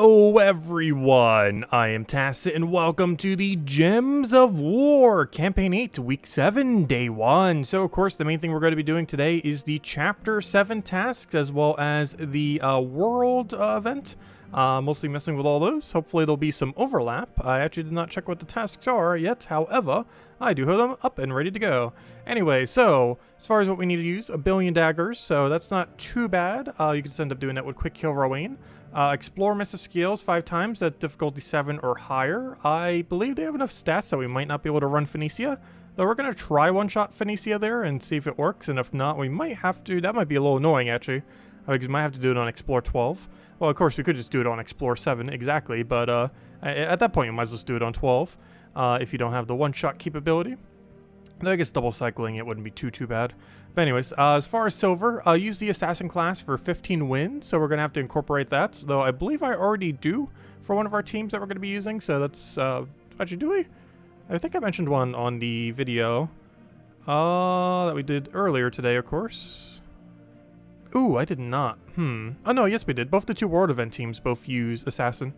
Hello everyone, I am Tacit and welcome to the Gems of War, Campaign 8, Week 7, Day 1. So of course the main thing we're going to be doing today is the Chapter 7 tasks as well as the World event. Mostly messing with all those. Hopefully there'll be some overlap. I actually did not check what the tasks are yet, however, I do have them up and ready to go. Anyway, so as far as what we need to use, 1 billion daggers, so that's not too bad. You can just end up doing that with Quick Kill Rowan. Explore Missive Scales 5 times at difficulty 7 or higher. I believe they have enough stats that we might not be able to run Phoenicia. Though we're going to try one-shot Phoenicia there and see if it works, and if not, we might have to. That might be a little annoying, actually. Because we might have to do it on Explore 12. Well, of course, we could just do it on Explore 7, exactly, but at that point, you might as well just do it on 12 if you don't have the one-shot capability. I guess double cycling it wouldn't be too bad. But anyways, as far as silver, use the assassin class for 15 wins, so we're going to have to incorporate that, though I believe I already do for one of our teams that we're going to be using, so that's, actually, do we? I think I mentioned one on the video that we did earlier today, of course. Ooh, I did not. Oh no, yes we did. Both the 2 World Event teams both use assassin.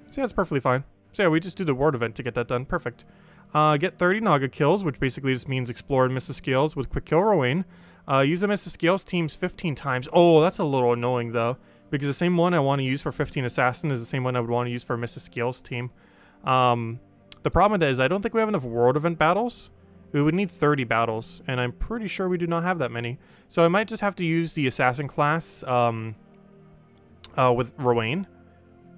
So yeah, that's perfectly fine. So yeah, we just do the World Event to get that done. Perfect. Get 30 naga kills, which basically just means explore and miss the scales with Quick Kill Rowan. Use the miss the scales teams 15 times. Oh, that's a little annoying though, because the same one I want to use for 15 assassin is the same one I would want to use for miss the scales team. The problem with that is I don't think we have enough World Event battles. We would need 30 battles, and I'm pretty sure we do not have that many. So I might just have to use the assassin class with Rowan,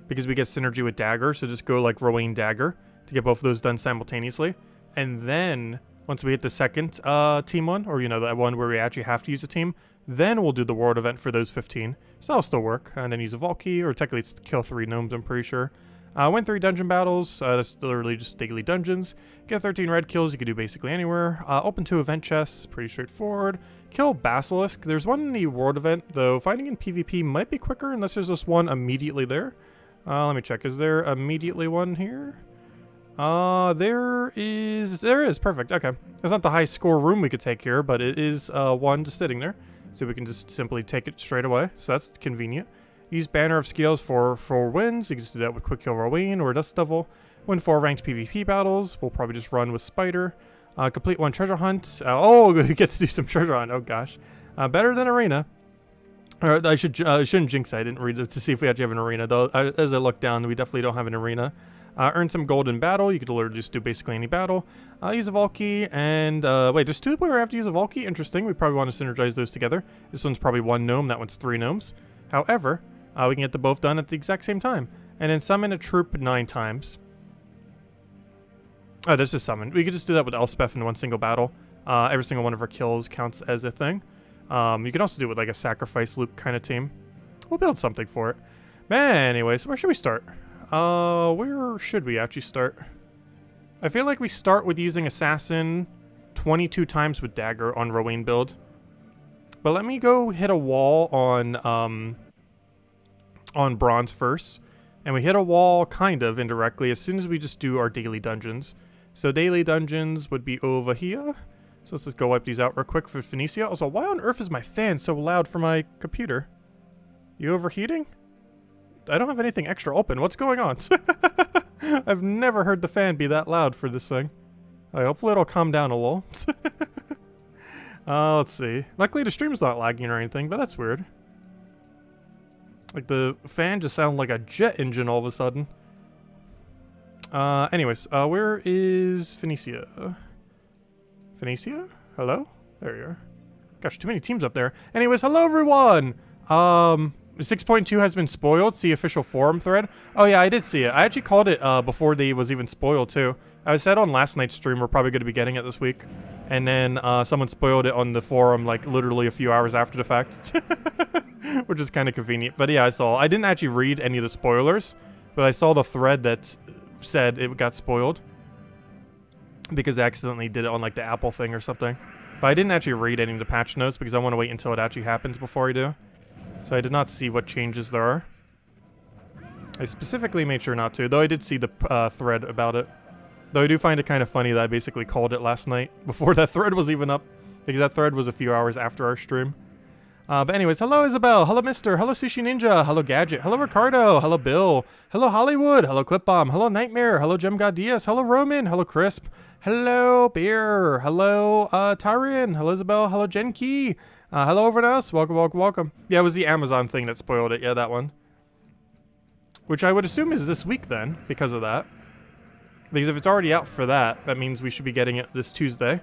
because we get synergy with dagger, so just go like Rowan dagger to get both of those done simultaneously. And then once we hit the second team one, or you know, that one where we actually have to use a team, then we'll do the World Event for those 15. So that'll still work. And then use a Valky, or technically it's kill 3 gnomes, I'm pretty sure. Win 3 dungeon battles, that's literally just daily dungeons. Get 13 red kills, you can do basically anywhere. Open 2 event chests, pretty straightforward. Kill Basilisk, there's one in the World Event, though finding in PvP might be quicker unless there's just one immediately there. Let me check, is there immediately one here? There is, perfect, okay. It's not the high score room we could take here, but it is one just sitting there. So we can just simply take it straight away, so that's convenient. Use Banner of Scales for 4 wins. You can just do that with Quick Kill Rowan or Dust Devil. Win 4 ranked PvP battles. We'll probably just run with Spider. Complete 1 treasure hunt. Oh, we get to do some treasure hunt. Oh gosh. Better than Arena. Or I shouldn't jinx it. I didn't read it to see if we actually have an arena, though. As I look down, we definitely don't have an arena. Earn some gold in battle. You could literally just do basically any battle. Use a Valky, and wait, there's 2 where we have to use a Valky? Interesting. We probably want to synergize those together. This one's probably 1 gnome. That one's 3 gnomes. However, we can get them both done at the exact same time. And then summon a troop 9 times. Oh, that's just summon. We could just do that with Elspeth in 1 single battle. Every single one of our kills counts as a thing. You can also do it with like a sacrifice loop kind of team. We'll build something for it. Man, anyway, so where should we start? Where should we actually start? I feel like we start with using Assassin 22 times with Dagger on Rowan build. But let me go hit a wall on Bronze first. And we hit a wall kind of indirectly as soon as we just do our daily dungeons. So daily dungeons would be over here. So let's just go wipe these out real quick for Phoenicia. Also, why on earth is my fan so loud for my computer? You overheating? I don't have anything extra open. What's going on? I've never heard the fan be that loud for this thing. Hopefully it'll calm down a little. Let's see. Luckily the stream's not lagging or anything, but that's weird. Like the fan just sounded like a jet engine all of a sudden. Anyways, where is Phoenicia? Phoenicia? Hello? There you are. Gosh, too many teams up there. Anyways, hello everyone! 6.2 has been spoiled. See official forum thread. Oh yeah, I did see it. I actually called it before they was even spoiled too. I said on last night's stream we're probably going to be getting it this week. And then someone spoiled it on the forum like literally a few hours after the fact. Which is kind of convenient. But yeah, I saw. I didn't actually read any of the spoilers. But I saw the thread that said it got spoiled. Because I accidentally did it on like the Apple thing or something. But I didn't actually read any of the patch notes because I want to wait until it actually happens before I do. So I did not see what changes there are. I specifically made sure not to, though I did see the thread about it. Though I do find it kind of funny that I basically called it last night before that thread was even up. Because that thread was a few hours after our stream. But anyways, hello Isabel, hello Mister, hello Sushi Ninja, hello Gadget, hello Ricardo, hello Bill, hello Hollywood, hello Clipbomb, hello Nightmare, hello Gem God Diaz, hello Roman, hello Crisp, hello Beer, hello Tyrion, hello Isabel, hello Jen Key, hello everyone else, welcome, welcome, welcome. Yeah, it was the Amazon thing that spoiled it, yeah, that one. Which I would assume is this week then, because of that. Because if it's already out for that, that means we should be getting it this Tuesday.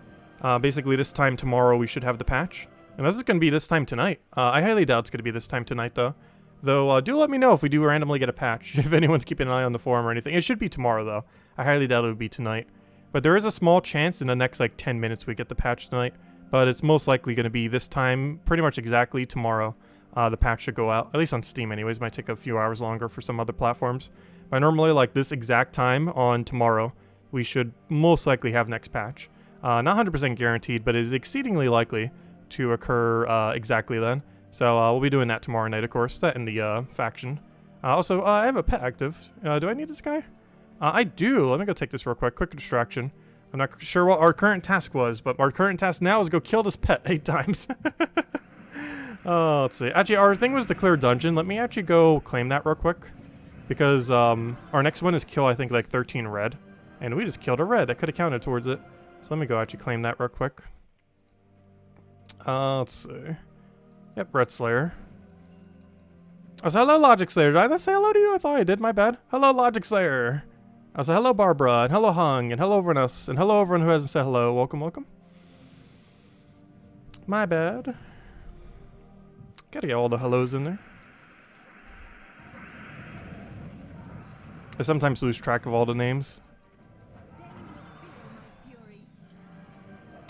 Basically this time tomorrow we should have the patch. And this is going to be this time tonight. I highly doubt it's going to be this time tonight, though. Though, do let me know if we do randomly get a patch. If anyone's keeping an eye on the forum or anything. It should be tomorrow, though. I highly doubt it would be tonight. But there is a small chance in the next, like, 10 minutes we get the patch tonight. But it's most likely going to be this time, pretty much exactly tomorrow. The patch should go out. At least on Steam, anyways. Might take a few hours longer for some other platforms. But normally, like, this exact time on tomorrow, we should most likely have next patch. Not 100% guaranteed, but it is exceedingly likely to occur exactly then. So we'll be doing that tomorrow night, of course. That in the faction. Also, I have a pet active. Do I need this guy? I do. Let me go take this real quick. Quick distraction. I'm not sure what our current task was, but our current task now is go kill this pet 8 times. Let's see. Actually, our thing was declare dungeon. Let me actually go claim that real quick. Because our next one is kill, I think, like 13 red. And we just killed a red. That could have counted towards it. So let me go actually claim that real quick. Let's see. Yep, Red Slayer. I said, hello, Logic Slayer. Did I not say hello to you? I thought I did. My bad. Hello, Logic Slayer. I said, hello, Barbara. And hello, Hung. And hello, everyone else. And hello, everyone who hasn't said hello. Welcome, welcome. My bad. Gotta get all the hellos in there. I sometimes lose track of all the names.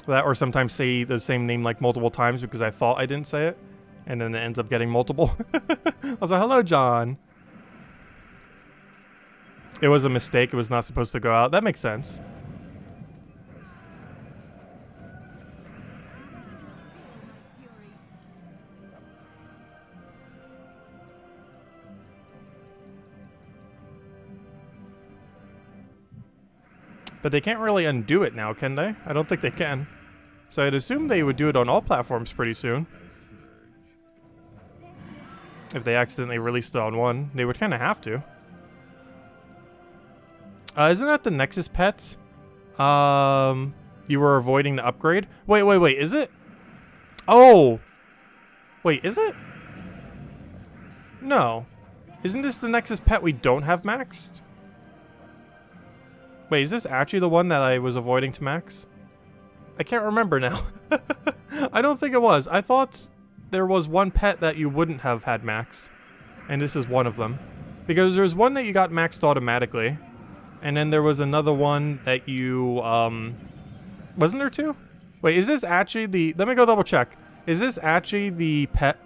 That, or sometimes say the same name like multiple times because I thought I didn't say it, and then it ends up getting multiple. I was like, hello, John. It was a mistake. It was not supposed to go out. That makes sense. But they can't really undo it now, can they? I don't think they can. So I'd assume they would do it on all platforms pretty soon. If they accidentally released it on one, they would kind of have to. Isn't that the Nexus pets? You were avoiding the upgrade? Wait, is it? Oh! Wait, is it? No. Isn't this the Nexus pet we don't have maxed? Wait, is this actually the one that I was avoiding to max? I can't remember now. I don't think it was. I thought there was one pet that you wouldn't have had maxed. And this is one of them. Because there's one that you got maxed automatically. And then there was another one that you, wasn't there two? Wait, is this actually the... Let me go double check. Is this actually the pet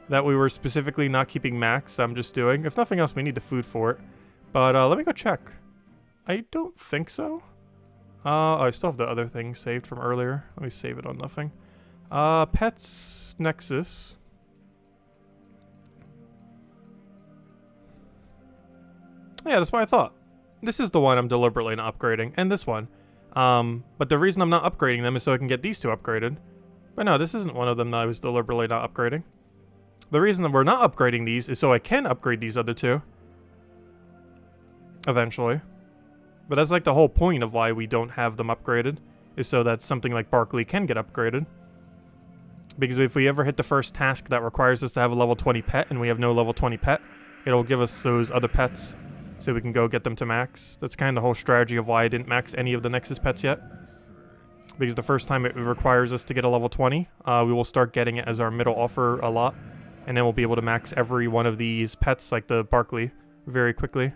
that we were specifically not keeping maxed? I'm just doing. If nothing else, we need the food for it. But let me go check. I don't think so. Oh, I still have the other thing saved from earlier. Let me save it on nothing. Pets Nexus. Yeah, that's what I thought. This is the one I'm deliberately not upgrading, and this one. But the reason I'm not upgrading them is so I can get these two upgraded. But no, this isn't one of them that I was deliberately not upgrading. The reason that we're not upgrading these is so I can upgrade these other two. Eventually. But that's like the whole point of why we don't have them upgraded, is so that something like Barkley can get upgraded. Because if we ever hit the first task that requires us to have a level 20 pet, and we have no level 20 pet, it'll give us those other pets, so we can go get them to max. That's kind of the whole strategy of why I didn't max any of the Nexus pets yet. Because the first time it requires us to get a level 20, we will start getting it as our middle offer a lot, and then we'll be able to max every one of these pets, like the Barkley, very quickly.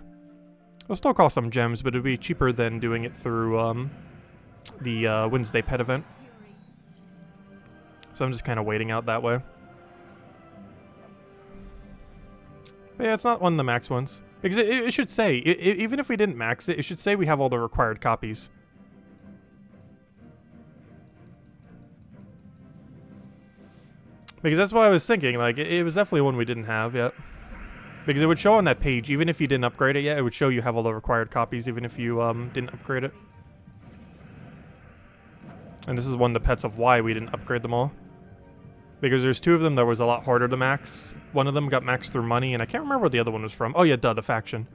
It'll still cost some gems, but it'll be cheaper than doing it through the Wednesday pet event. So I'm just kind of waiting out that way. But yeah, it's not one of the max ones. Because it should say, even if we didn't max it, it should say we have all the required copies. Because that's what I was thinking, like, it was definitely one we didn't have yet. Because it would show on that page, even if you didn't upgrade it yet, it would show you have all the required copies, even if you didn't upgrade it. And this is one of the pets of why we didn't upgrade them all. Because there's two of them that was a lot harder to max. One of them got maxed through money, and I can't remember what the other one was from. Oh yeah, duh, the faction.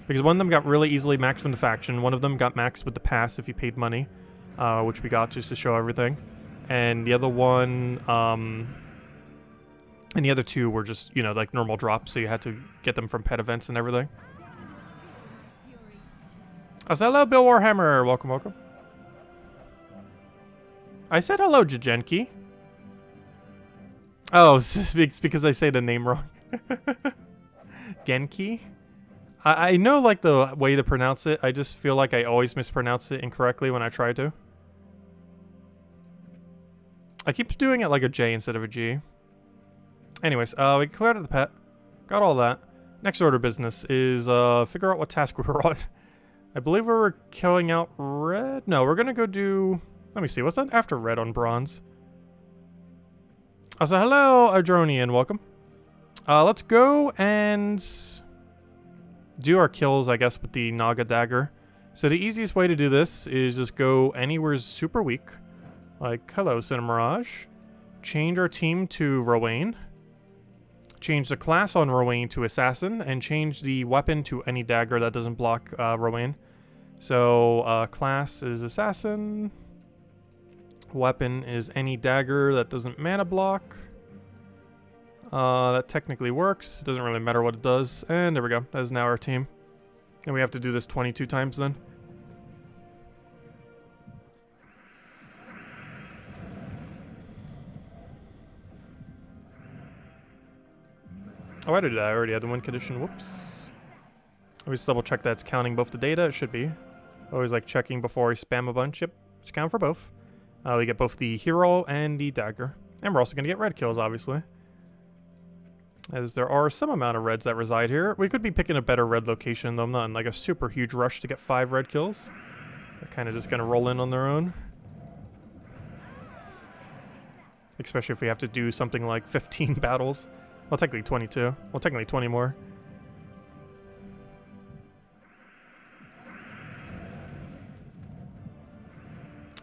Because one of them got really easily maxed from the faction. One of them got maxed with the pass if you paid money, which we got just to show everything. And the other one, and the other two were just, you know, like normal drops, so you had to get them from pet events and everything. I said hello, Bill Warhammer. Welcome, welcome. I said hello, Jajenki. Oh, it's because I say the name wrong. Genki? I know, like, the way to pronounce it. I just feel like I always mispronounce it incorrectly when I try to. I keep doing it like a J instead of a G. Anyways, we cleared out the pet. Got all that. Next order of business is figure out what task we were on. I believe we were killing out red. No, we're gonna go do... Let me see, what's that after red on bronze? So hello, Adronian, welcome. Let's go and do our kills, I guess, with the Naga dagger. So the easiest way to do this is just go anywhere super weak. Like, hello, Cinemirage. Change our team to Rowan. Change the class on Rowan to Assassin, and change the weapon to any dagger that doesn't block Rowan. So, class is Assassin. Weapon is any dagger that doesn't mana block. That technically works. It doesn't really matter what it does. And there we go. That is now our team. And we have to do this 22 times then. Oh, I did that. I already had the win condition. Whoops. Let me just double check that it's counting both the data. It should be. Always like checking before I spam a bunch. Yep. It's count for both. We get both the hero and the dagger. And we're also going to get red kills, obviously. As there are some amount of reds that reside here. We could be picking a better red location, though I'm not in like a super huge rush to get 5 red kills. They're kind of just going to roll in on their own. Especially if we have to do something like 15 battles. Well, technically 22. Well, technically 20 more.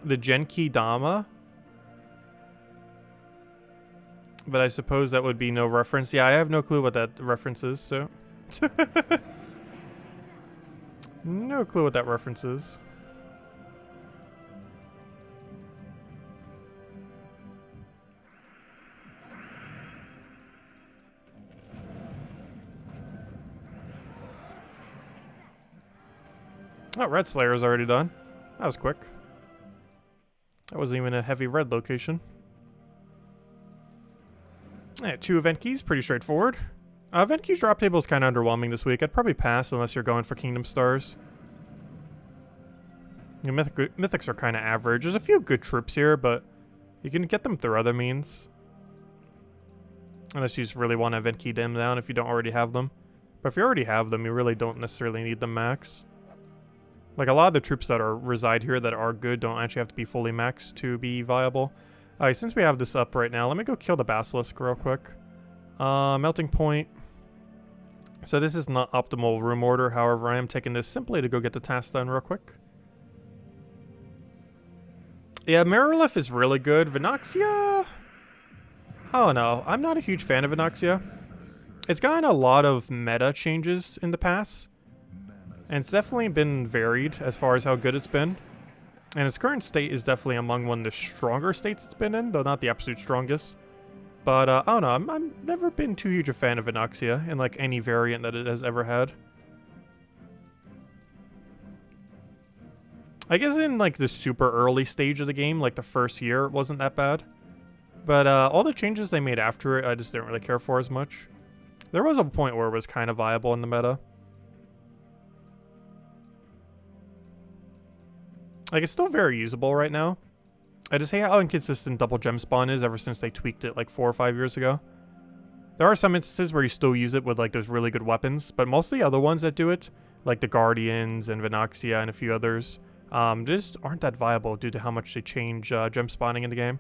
The Genki Dama. But I suppose that would be no reference. Yeah, I have no clue what that reference is, so... no clue what that reference is. Oh, Red Slayer's already done. That was quick. That wasn't even a heavy red location. Yeah, 2 event keys, pretty straightforward. Event keys drop table is kind of underwhelming this week. I'd probably pass unless you're going for Kingdom Stars. You know, Mythics are kind of average. There's a few good troops here, but you can get them through other means. Unless you just really want to event key them down if you don't already have them. But if you already have them, you really don't necessarily need them max. Like, a lot of the troops that reside here that are good don't actually have to be fully maxed to be viable. Alright, since we have this up right now, let me go kill the Basilisk real quick. Melting Point. So this is not optimal room order, however, I am taking this simply to go get the task done real quick. Yeah, Marilith is really good. Venoxia... Oh no, I'm not a huge fan of Venoxia. It's gotten a lot of meta changes in the past. And it's definitely been varied as far as how good it's been. And its current state is definitely among one of the stronger states it's been in, though not the absolute strongest. But, I don't know, I've never been too huge a fan of Venoxia in, like, any variant that it has ever had. I guess in, like, the super early stage of the game, like the first year, it wasn't that bad. But, all the changes they made after it, I just didn't really care for as much. There was a point where it was kind of viable in the meta. Like, it's still very usable right now. I just hate how inconsistent double gem spawn is ever since they tweaked it like 4 or 5 years ago. There are some instances where you still use it with like those really good weapons, but most of the other ones that do it, like the Guardians and Venoxia and a few others, just aren't that viable due to how much they change gem spawning in the game.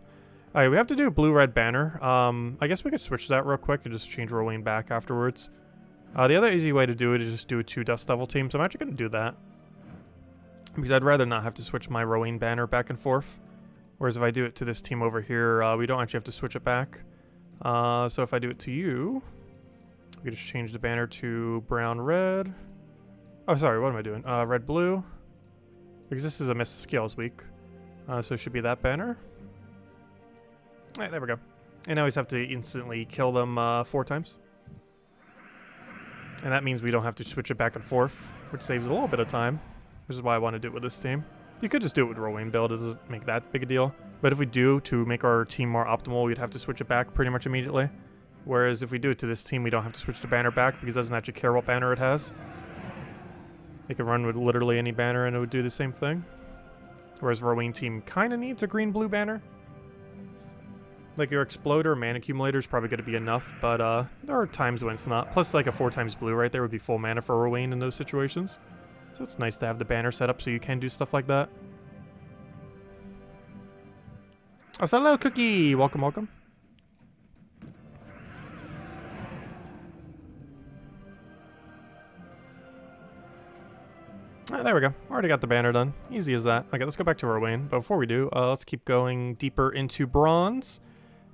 Alright, we have to do a blue-red banner. I guess we could switch that real quick and just change Rolling back afterwards. The other easy way to do it is just do a 2 Dust Devil team, so I'm actually going to do that. Because I'd rather not have to switch my Rowan banner back and forth. Whereas if I do it to this team over here, we don't actually have to switch it back. So if I do it to you, we can just change the banner to brown red. Oh, sorry, what am I doing? Red blue. Because this is a miss skills week. So it should be that banner. Alright, there we go. And now we just have to instantly kill them 4 times. And that means we don't have to switch it back and forth, which saves a little bit of time. Which is why I want to do it with this team. You could just do it with Rowan build, it doesn't make that big a deal. But if we do, to make our team more optimal, we'd have to switch it back pretty much immediately. Whereas if we do it to this team, we don't have to switch the banner back because it doesn't actually care what banner it has. It can run with literally any banner and it would do the same thing. Whereas Rowan team kind of needs a green-blue banner. Like your Exploder or Mana Accumulator is probably going to be enough, but there are times when it's not. Plus like a 4 times blue right there would be full mana for Rowan in those situations. So it's nice to have the banner set up so you can do stuff like that. Oh, so hello, Cookie! Welcome, welcome. Ah, there we go. Already got the banner done. Easy as that. Okay, let's go back to our lane. But before we do, let's keep going deeper into bronze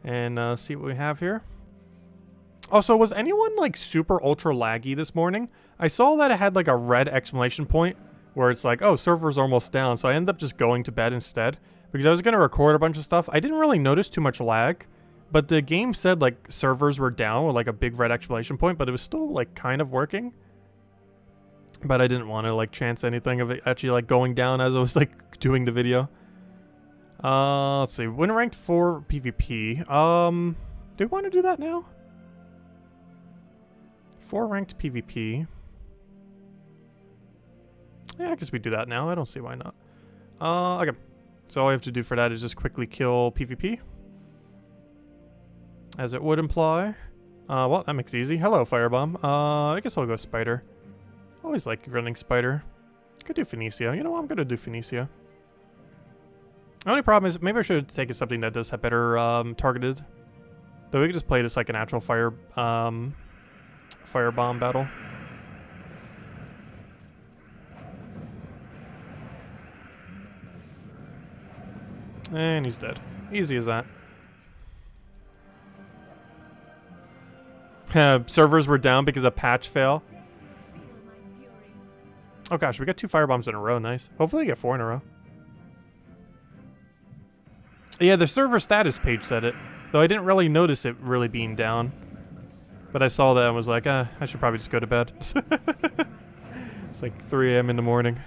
and see what we have here. Also, was anyone like super ultra laggy this morning? I saw that it had like a red exclamation point where it's like, oh, server's almost down. So I ended up just going to bed instead because I was going to record a bunch of stuff. I didn't really notice too much lag, but the game said like servers were down with like a big red exclamation point, but it was still like kind of working. But I didn't want to like chance anything of it actually like going down as I was like doing the video. Let's see. Win ranked 4 PvP. Do we want to do that now? 4 ranked PvP. Yeah, I guess we do that now. I don't see why not. Okay. So all I have to do for that is just quickly kill PvP. As it would imply. Well, that makes it easy. Hello, Firebomb. I guess I'll go Spider. Always like running Spider. Could do Phoenicia. You know what? I'm gonna do Phoenicia. The only problem is maybe I should have taken something that does have better targeted. Though we could just play this like an actual firebomb battle. And he's dead. Easy as that. Servers were down because of patch fail. Oh gosh, we got 2 firebombs in a row. Nice. Hopefully we get 4 in a row. Yeah, the server status page said it. Though I didn't really notice it really being down. But I saw that and was like, I should probably just go to bed. It's like 3 AM in the morning.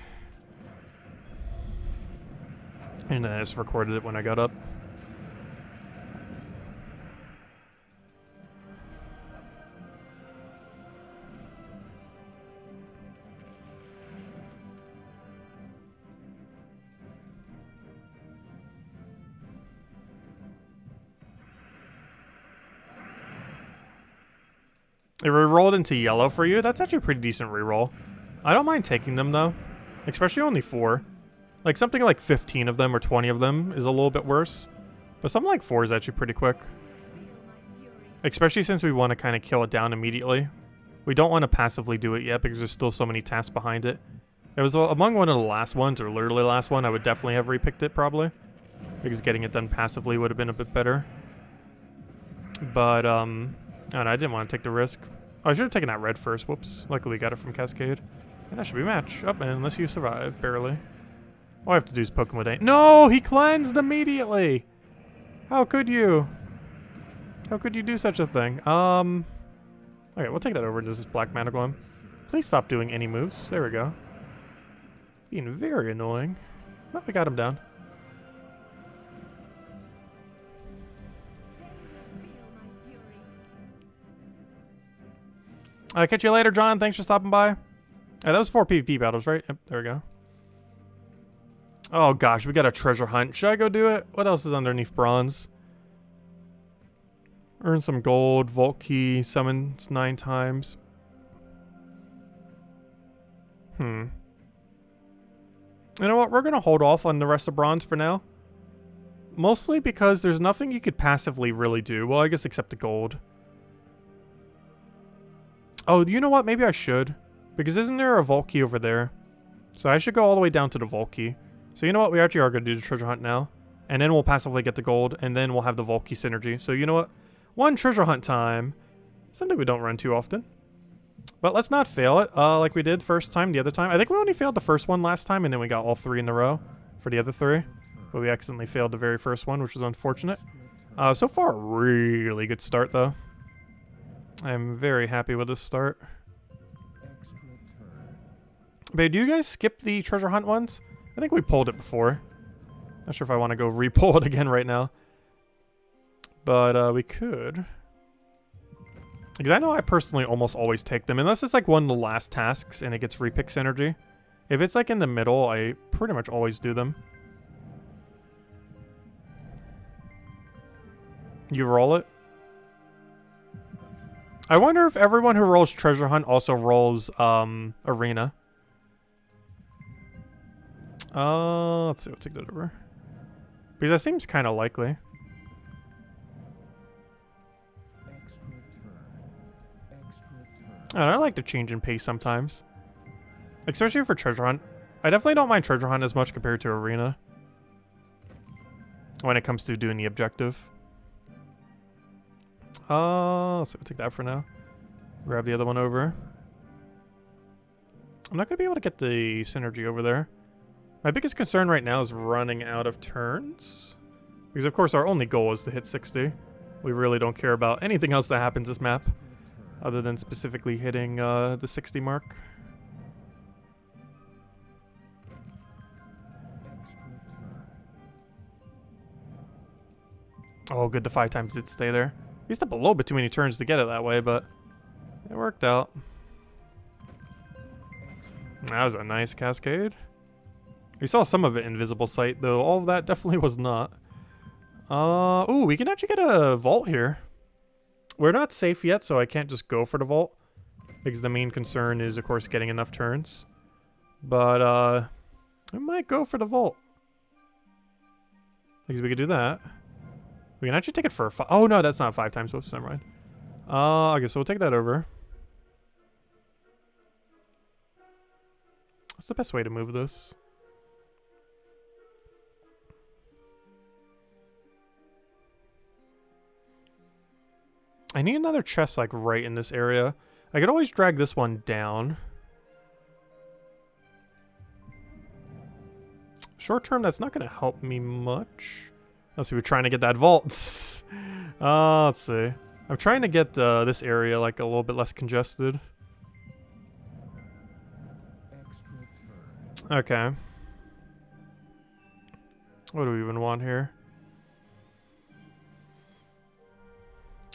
And I just recorded it when I got up. It rerolled into yellow for you? That's actually a pretty decent reroll. I don't mind taking them though. Especially only 4. Like something like 15 of them or 20 of them is a little bit worse. But something like 4 is actually pretty quick. Especially since we want to kind of kill it down immediately. We don't want to passively do it yet because there's still so many tasks behind it. It was among one of the last ones, or literally the last one, I would definitely have repicked it probably. Because getting it done passively would have been a bit better. But, I don't know, I didn't want to take the risk. Oh, I should have taken that red first. Whoops. Luckily we got it from Cascade. And that should be a match. Up, and unless you survive, barely. All I have to do is poke him with a... No! He cleansed immediately! How could you? How could you do such a thing? Okay, we'll take that over to this Black Mana Golem. Please stop doing any moves. There we go. Being very annoying. Well, we got him down. Catch you later, John. Thanks for stopping by. That was 4 PvP battles, right? Yep, there we go. Oh gosh, we got a treasure hunt. Should I go do it? What else is underneath bronze? Earn some gold, vault key, summons 9 times. You know what? We're gonna hold off on the rest of bronze for now. Mostly because there's nothing you could passively really do. Well, I guess except the gold. Oh, you know what? Maybe I should. Because isn't there a vault key over there? So I should go all the way down to the vault key. So you know what? We actually are going to do the treasure hunt now. And then we'll passively get the gold. And then we'll have the vault key synergy. So you know what? One treasure hunt time. Something we don't run too often. But let's not fail it like we did first time, the other time. I think we only failed the first one last time, and then we got all 3 in a row for the other 3. But we accidentally failed the very first one, which was unfortunate. So far, really good start, though. I'm very happy with this start. But do you guys skip the treasure hunt ones? I think we pulled it before. Not sure if I want to go re-pull it again right now. But we could. Because I know I personally almost always take them. Unless it's like one of the last tasks and it gets repix energy. If it's like in the middle, I pretty much always do them. You roll it? I wonder if everyone who rolls treasure hunt also rolls arena. Let's see, we'll take that over. Because that seems kind of likely. I like to change in pace sometimes. Especially for treasure hunt. I definitely don't mind treasure hunt as much compared to arena. When it comes to doing the objective. So we'll take that for now. Grab the other one over. I'm not going to be able to get the synergy over there. My biggest concern right now is running out of turns. Because of course our only goal is to hit 60. We really don't care about anything else that happens this map. Other than specifically hitting the 60 mark. Oh good, the 5 times did stay there. Used up a little bit too many turns to get it that way, but it worked out. That was a nice cascade. We saw some of it in Visible Sight, though all of that definitely was not. Ooh, we can actually get a vault here. We're not safe yet, so I can't just go for the vault. Because the main concern is, of course, getting enough turns. But, I might go for the vault. Because we could do that. We can actually take it for a 5. Oh, no, that's not 5 times. Whoops, never mind. Okay, so we'll take that over. What's the best way to move this? I need another chest, like, right in this area. I could always drag this one down. Short term, that's not going to help me much. Unless we were trying to get that vault. Let's see. I'm trying to get this area, like, a little bit less congested. Okay. What do we even want here?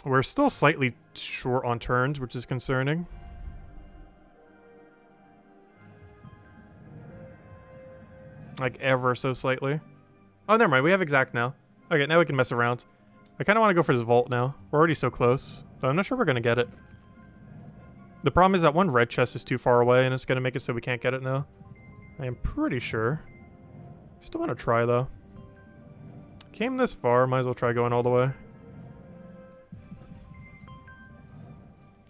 We're still slightly short on turns, which is concerning. Like, ever so slightly. Oh, never mind. We have exact now. Okay, now we can mess around. I kind of want to go for this vault now. We're already so close. But I'm not sure we're going to get it. The problem is that one red chest is too far away, and it's going to make it so we can't get it now. I am pretty sure. Still want to try, though. Came this far. Might as well try going all the way.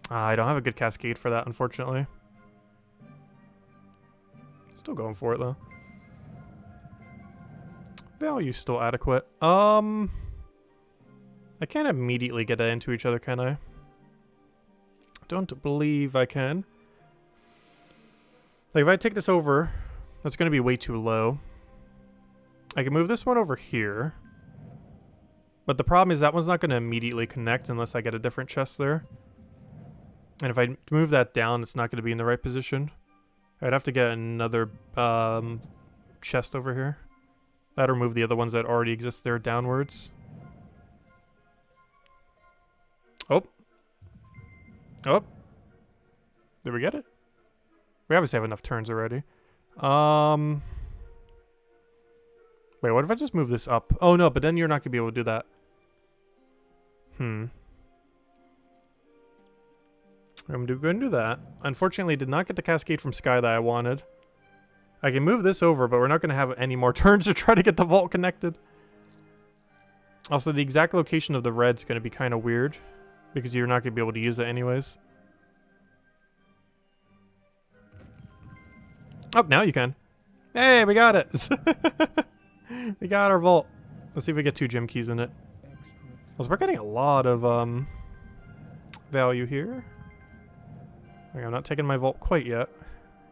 I don't have a good cascade for that, unfortunately. Still going for it, though. Value's still adequate. I can't immediately get that into each other, can I? Don't believe I can. Like, if I take this over, that's going to be way too low. I can move this one over here. But the problem is that one's not going to immediately connect unless I get a different chest there. And if I move that down, it's not going to be in the right position. I'd have to get another chest over here. That or move the other ones that already exist there downwards. Oh. Oh. Did we get it? We obviously have enough turns already. Wait, what if I just move this up? Oh no, but then you're not going to be able to do that. I'm going to do that. Unfortunately, did not get the cascade from Sky that I wanted. I can move this over, but we're not going to have any more turns to try to get the vault connected. Also, the exact location of the red's going to be kind of weird, because you're not going to be able to use it anyways. Oh, now you can. Hey, we got it! We got our vault. Let's see if we get 2 gem keys in it. Well, we're getting a lot of value here. Okay, I'm not taking my vault quite yet.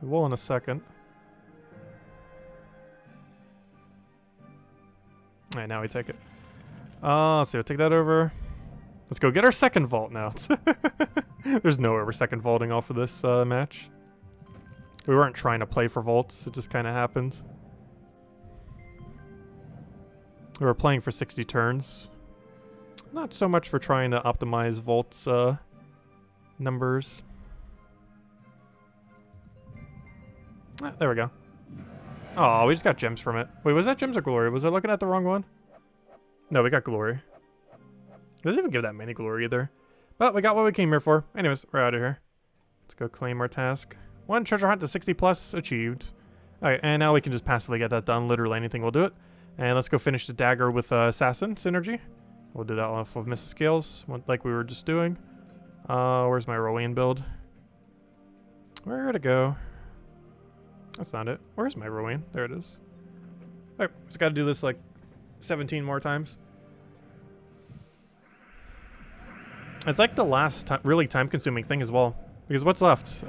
We will in a second. Alright, now we take it. Let's see, we'll take that over. Let's go get our second vault now. There's no way we're second vaulting off of this match. We weren't trying to play for vaults, it just kind of happened. We were playing for 60 turns. Not so much for trying to optimize vaults numbers. Ah, there we go. Oh, we just got gems from it. Wait, was that gems or glory? Was I looking at the wrong one? No, we got glory. It doesn't even give that many glory either. But we got what we came here for. Anyways, we're out of here. Let's go claim our task. 1 treasure hunt to 60 plus achieved. Alright, and now we can just passively get that done. Literally anything will do it. And let's go finish the dagger with assassin synergy. We'll do that off of Mrs. Scales, like we were just doing. Where's my Rowan build? Where'd it go? That's not it. Where's my Rowan? There it is. Alright, just gotta do this like 17 more times. It's like the last really time-consuming thing as well. Because what's left?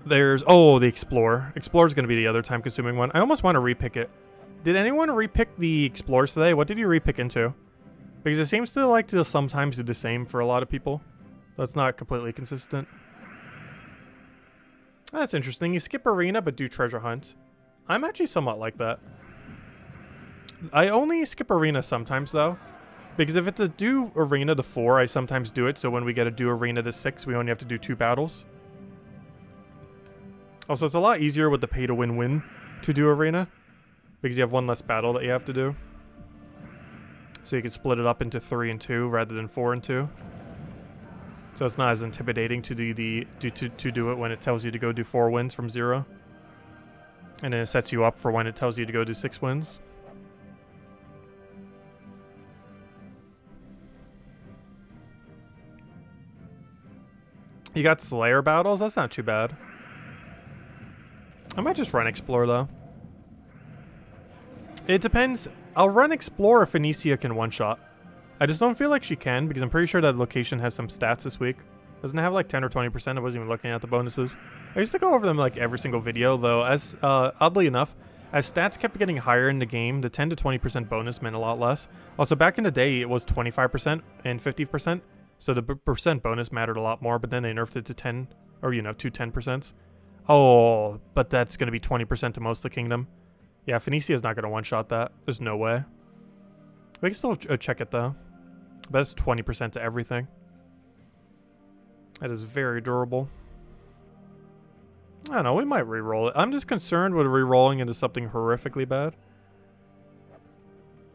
There's... Oh, the Explorer. Explorer's going to be the other time-consuming one. I almost want to repick it. Did anyone repick the Explorers today? What did you repick into? Because it seems to like to sometimes do the same for a lot of people. That's not completely consistent. That's interesting. You skip arena but do treasure hunt. I'm actually somewhat like that. I only skip arena sometimes though. Because if it's a do arena to 4, I sometimes do it. So when we get a do arena to 6, we only have to do 2 battles. Also, it's a lot easier with the pay to win to do arena. Because you have 1 less battle that you have to do. So you can split it up into 3 and 2 rather than 4 and 2. So it's not as intimidating to do it when it tells you to go do 4 wins from 0. And then it sets you up for when it tells you to go do 6 wins. You got Slayer battles? That's not too bad. I might just run Explorer though. It depends. I'll run Explorer if Phoenicia can one-shot. I just don't feel like she can because I'm pretty sure that location has some stats this week. Doesn't it have like 10 or 20%? I wasn't even looking at the bonuses. I used to go over them like every single video though. As oddly enough, as stats kept getting higher in the game, the 10 to 20% bonus meant a lot less. Also back in the day it was 25% and 50%. So the percent bonus mattered a lot more, but then they nerfed it to 10, or you know, 2 10%. Oh, but that's going to be 20% to most of the kingdom. Yeah, Phoenicia is not going to one-shot that. There's no way. We can still check it though. But it's 20% to everything. That is very durable. I don't know, we might re-roll it. I'm just concerned with re-rolling into something horrifically bad.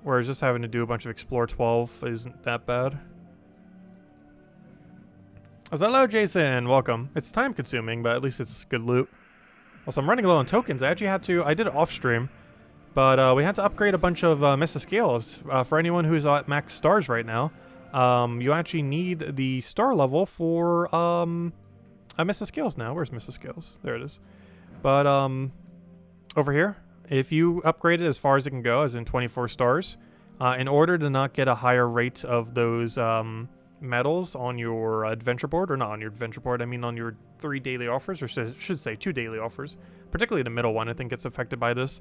Whereas just having to do a bunch of Explore 12 isn't that bad. Hello, Jason. Welcome. It's time-consuming, but at least it's good loot. Also, I'm running low on tokens. I actually had to... I did it off-stream, but we had to upgrade a bunch of Mesa Scales. For anyone who's at max stars right now, you actually need the star level for Mesa Scales now. Where's Mesa Scales? There it is. But over here, if you upgrade it as far as it can go, as in 24 stars, in order to not get a higher rate of those... medals on your adventure board, or not on your adventure board, I mean on your 3 daily offers, or should say 2 daily offers, particularly the middle one I think gets affected by this.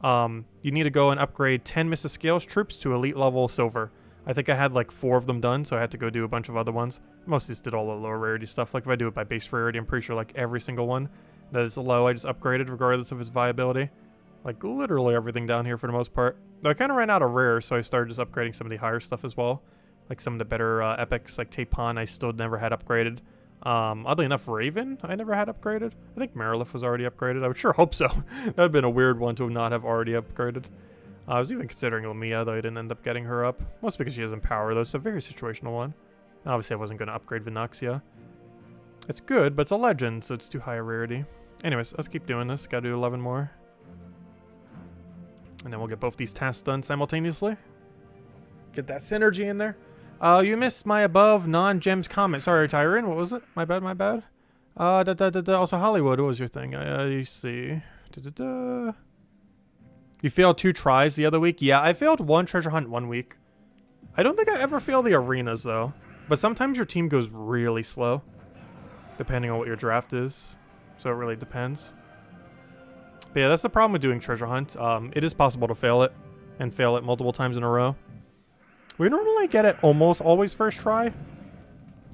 You need to go and upgrade 10 Mrs. Scales troops to elite level silver. I think I had like 4 of them done, so I had to go do a bunch of other ones. Most of these did all the lower rarity stuff. Like if I do it by base rarity, I'm pretty sure like every single one that is low I just upgraded regardless of its viability. Like literally everything down here for the most part. Though I kind of ran out of rare, so I started just upgrading some of the higher stuff as well. Like some of the better epics, like Tapon, I still never had upgraded. Oddly enough, Raven, I never had upgraded. I think Marilith was already upgraded. I would sure hope so. That would have been a weird one to not have already upgraded. I was even considering Lamia, though I didn't end up getting her up. Mostly because she has Empower, though. It's a very situational one. Obviously, I wasn't going to upgrade Vinoxia. It's good, but it's a legend, so it's too high a rarity. Anyways, let's keep doing this. Gotta do 11 more. And then we'll get both these tasks done simultaneously. Get that synergy in there. You missed my above non-gems comment. Sorry, Tyron. What was it? My bad, my bad. Also, Hollywood, what was your thing? You see. You failed 2 tries the other week? Yeah, I failed 1 treasure hunt 1 week. I don't think I ever fail the arenas, though. But sometimes your team goes really slow, depending on what your draft is. So it really depends. But yeah, that's the problem with doing treasure hunt. It is possible to fail it, and fail it multiple times in a row. We normally get it almost always first try.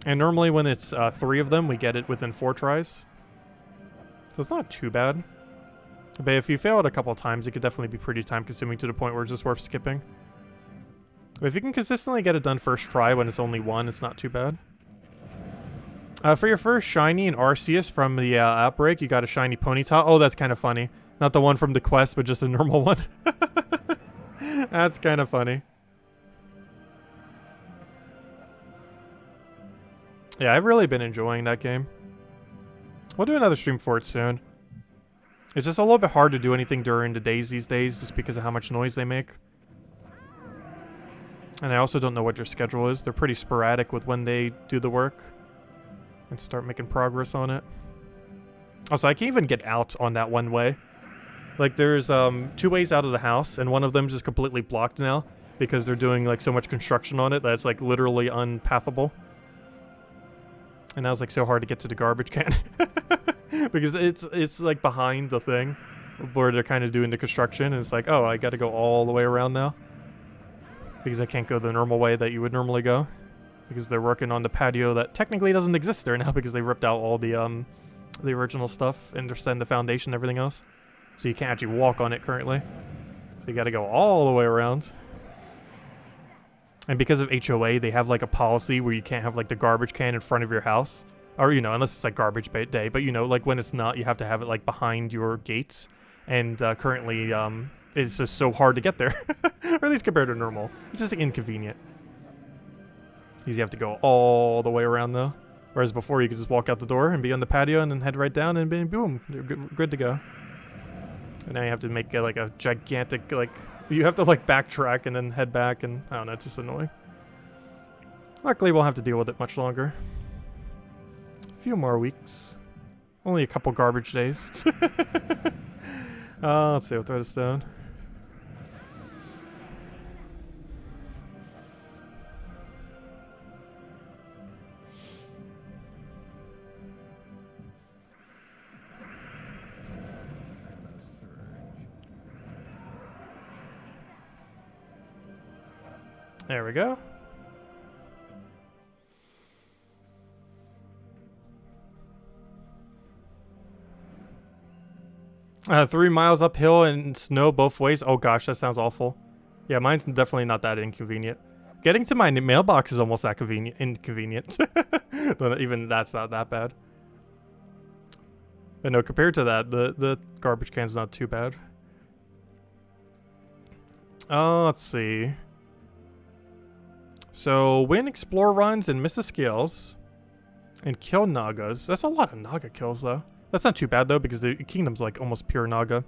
And normally when it's 3 of them, we get it within 4 tries. So it's not too bad. But if you fail it a couple of times, it could definitely be pretty time consuming to the point where it's just worth skipping. But if you can consistently get it done first try when it's only 1, it's not too bad. For your first shiny in Arceus from the Outbreak, you got a shiny Ponyta. Oh, that's kind of funny. Not the one from the quest, but just a normal one. That's kind of funny. Yeah, I've really been enjoying that game. We'll do another stream for it soon. It's just a little bit hard to do anything during the days these days, just because of how much noise they make. And I also don't know what your schedule is. They're pretty sporadic with when they do the work and start making progress on it. Also, I can't even get out on that one way. Like, there's 2 ways out of the house, and one of them's just completely blocked now because they're doing like so much construction on it that it's like literally unpathable. And now it's like so hard to get to the garbage can because it's like behind the thing where they're kind of doing the construction, and it's like, oh, I got to go all the way around now because I can't go the normal way that you would normally go because they're working on the patio that technically doesn't exist there now because they ripped out all the original stuff and they're setting the foundation and everything else, so you can't actually walk on it currently. So you got to go all the way around. And because of HOA, they have like a policy where you can't have like the garbage can in front of your house. Or, you know, unless it's like garbage day. But, you know, like when it's not, you have to have it like behind your gates. And currently, it's just so hard to get there. Or at least compared to normal. It's just inconvenient. Because you have to go all the way around though. Whereas before you could just walk out the door and be on the patio and then head right down and boom, you're good to go. And now you have to make like a gigantic like... You have to like backtrack and then head back, and I don't know, it's just annoying. Luckily, we'll have to deal with it much longer. A few more weeks. Only a couple garbage days. Let's see, we'll throw this down. There we go. Three miles uphill and snow both ways. Oh gosh, that sounds awful. Yeah, mine's definitely not that inconvenient. Getting to my mailbox is almost that inconvenient. Even that's not that bad. But no, compared to that, the garbage can's not too bad. Let's see. So, win explore runs and miss the skills. And kill nagas. That's a lot of naga kills, though. That's not too bad, though, because the kingdom's, like, almost pure naga.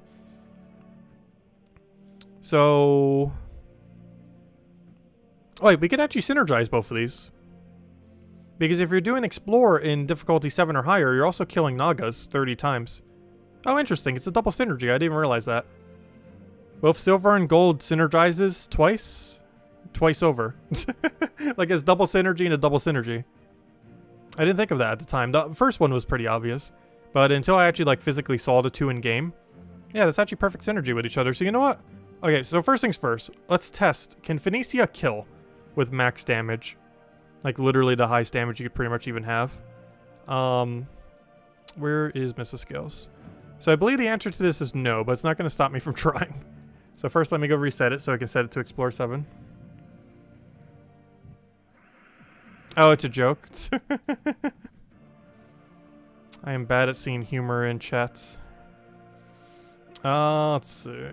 So... Oh, wait, we could actually synergize both of these. Because if you're doing explore in difficulty 7 or higher, you're also killing nagas 30 times. Oh, interesting. It's a double synergy. I didn't even realize that. Both silver and gold synergizes twice? Twice over. Like it's double synergy and a double synergy. I didn't think of that at the time. The first one was pretty obvious. But until I actually like physically saw the 2 in game. Yeah, that's actually perfect synergy with each other. So you know what? Okay, so first things first. Let's test. Can Phoenicia kill with max damage? Like literally the highest damage you could pretty much even have. Where is Mrs. Skills? So I believe the answer to this is no, but it's not going to stop me from trying. So first let me go reset it so I can set it to Explore 7. Oh, it's a joke. I am bad at seeing humor in chat. Let's see.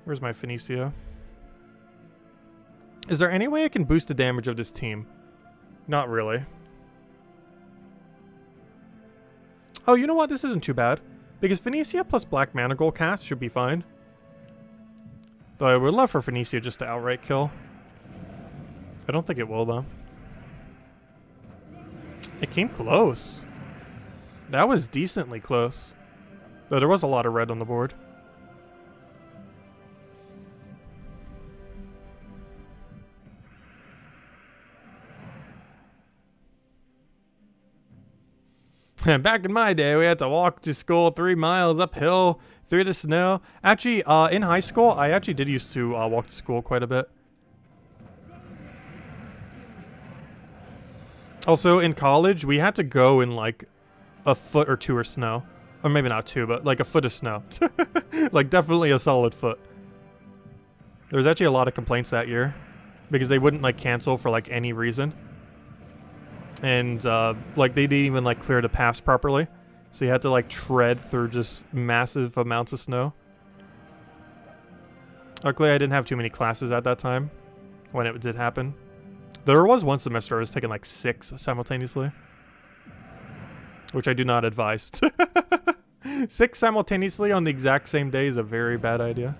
Where's my Phoenicia? Is there any way I can boost the damage of this team? Not really. Oh, you know what? This isn't too bad. Because Phoenicia plus Black Manacle cast should be fine. Though I would love for Phoenicia just to outright kill. I don't think it will, though. It came close. That was decently close. Though there was a lot of red on the board. Back in my day, we had to walk to school 3 miles uphill through the snow. Actually, in high school, I actually did used to walk to school quite a bit. Also, in college, we had to go in like a foot or two of snow. Or maybe not 2, but like a foot of snow. Like definitely a solid foot. There was actually a lot of complaints that year because they wouldn't like cancel for like any reason. And like they didn't even like clear the paths properly. So you had to like tread through just massive amounts of snow. Luckily, I didn't have too many classes at that time when it did happen. There was one semester I was taking like 6 simultaneously. Which I do not advise. 6 simultaneously on the exact same day is a very bad idea.